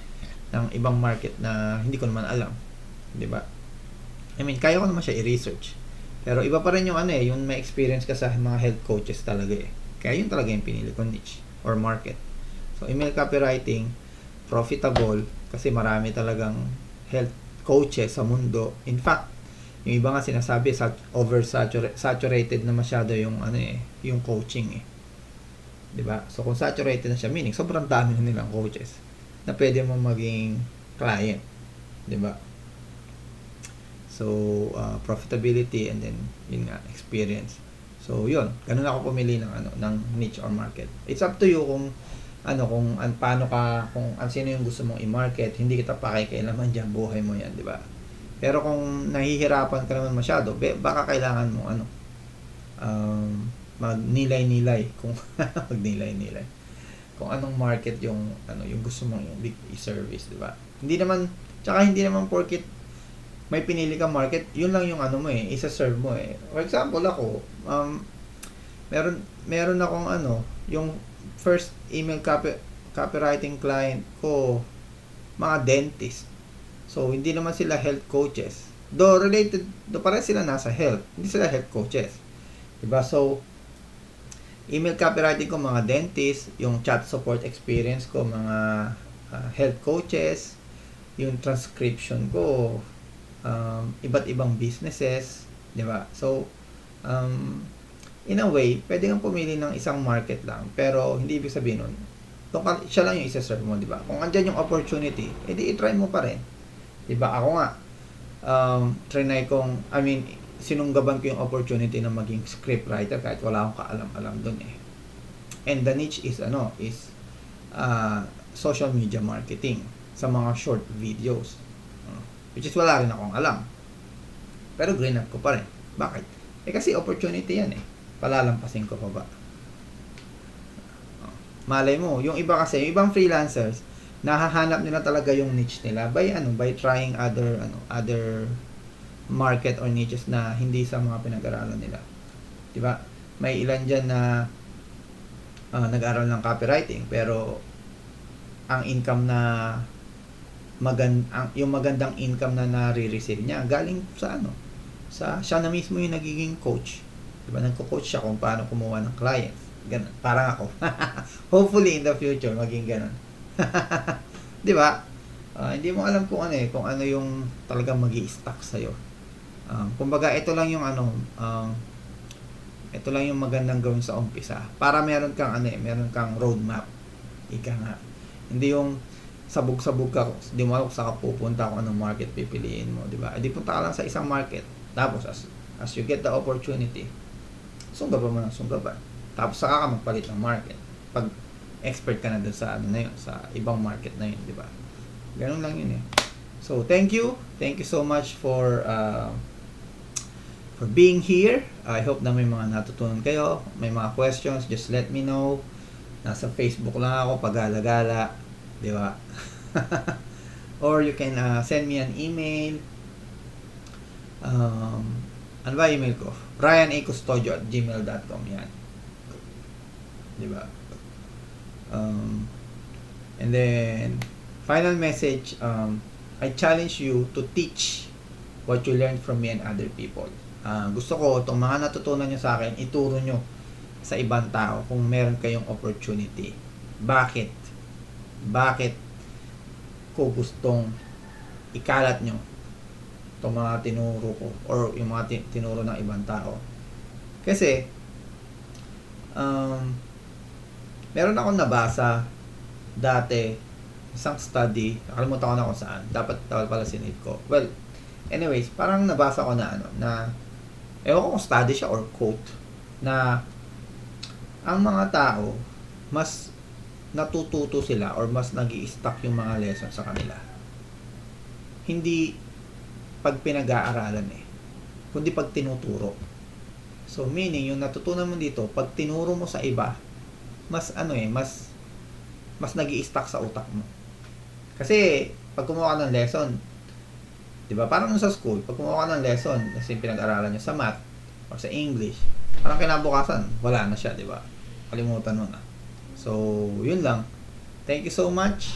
ng ibang market na hindi ko naman alam, 'di ba? I mean, kaya ko naman siya i-research. Pero iba pa rin yung yung may experience ka sa mga health coaches talaga eh. Kaya yun talaga yung pinili kong niche or market. So, email copywriting, profitable, kasi marami talagang health coaches sa mundo. In fact, yung iba nga sinasabi saturated na masyado yung yung coaching 'di ba? So kung saturated na siya, meaning sobrang dami na nilang coaches na pwede mo maging client, 'di ba? So profitability and then yun nga, experience. So yun, ganun ako pumili ng niche or market. It's up to you kung sino yung gusto mong i-market. Hindi kita pakikialaman diyan, buhay mo 'yan, 'di ba? Pero kung nahihirapan ka naman masyado, baka kailangan mo magnilay-nilay kung magnilay-nilay kung anong market yung yung gusto mong i-service, di ba? Hindi naman porket may pinili kang market, yun lang yung isa-serve mo . For example, ako, meron akong yung first email copywriting client ko, mga dentist. So, hindi naman sila health coaches. Though pare sila nasa health. Hindi sila health coaches. Diba? So, email copywriting ko, mga dentist. Yung chat support experience ko, mga health coaches. Yung transcription ko, iba't ibang businesses. Diba? So, in a way, pwede kang pumili ng isang market lang. Pero, hindi ibig sabihin nun, siya lang yung isa-serve mo. Diba? Kung andyan yung opportunity, edi i-try mo pa rin. Diba? Ako nga, sinunggaban ko yung opportunity na maging scriptwriter kahit wala akong kaalam-alam dun . And the niche is social media marketing sa mga short videos. Which is wala rin akong alam. Pero green up ko pa rin. Bakit? Kasi opportunity yan . Palalampasin ko pa ba? Malay mo, yung iba kasi, yung ibang freelancers, nahahanap nila talaga yung niche nila by trying other market or niches na hindi sa mga pinag-aralan nila. 'Di ba? May ilan diyan na nag-aral ng copywriting pero ang income na yung magandang income na nare-receive niya galing sa siya na mismo yung nagiging coach. 'Di ba? Nagko-coach siya kung paano kumuha ng clients. Ganun. Parang ako. Hopefully in the future maging ganun. 'Di ba? Hindi mo alam kung ano yung talagang magi-stuck sa iyo. Kumbaga ito lang yung ito lang yung magandang gawin sa umpisa para meron kang roadmap. Ika nga. Hindi yung sabog-sabog ka, hindi mo alam kung saan ka pupunta, kung anong market pipiliin mo, 'di ba? Hindi punta ka lang sa isang market. Tapos as you get the opportunity, sunggaban mo ng sunggaban. Tapos saka ka magpalit ng market. Pag expert ka na dun sa sa ibang market na yun, di ba? Ganun lang yun . So, thank you so much for being here. I hope na may mga natutunan kayo. May mga questions, just let me know. Nasa Facebook lang ako, pagala-gala, di ba? Or you can send me an email. Ano ba email ko? RyanACustodio@gmail.com. Yan. Di ba? And then final message, I challenge you to teach what you learned from me and other people. Gusto ko itong mga natutunan nyo sa akin, ituro nyo sa ibang tao kung meron kayong opportunity. Bakit ko gustong ikalat nyo itong mga tinuro ko or yung mga tinuro ng ibang tao? Kasi meron akong nabasa dati, isang study, nakalimutan ko na kung saan, dapat pala sinave ko. Well, anyways, parang nabasa ko na ewan ko kung study siya or quote, na ang mga tao, mas natututo sila or mas nag-i-stuck yung mga lesson sa kanila. Hindi pag pinag-aaralan kundi pag tinuturo. So, meaning, yung natutunan mo dito, pag tinuro mo sa iba, mas mas nag-i-stuck sa utak mo. Kasi, pag kumuha ka ng lesson, di ba, parang sa school, pag kumuha ka ng lesson, kasi pinag-aralan nyo sa math, or sa English, parang kinabukasan, wala na siya, di ba? Kalimutan mo na. So, yun lang. Thank you so much.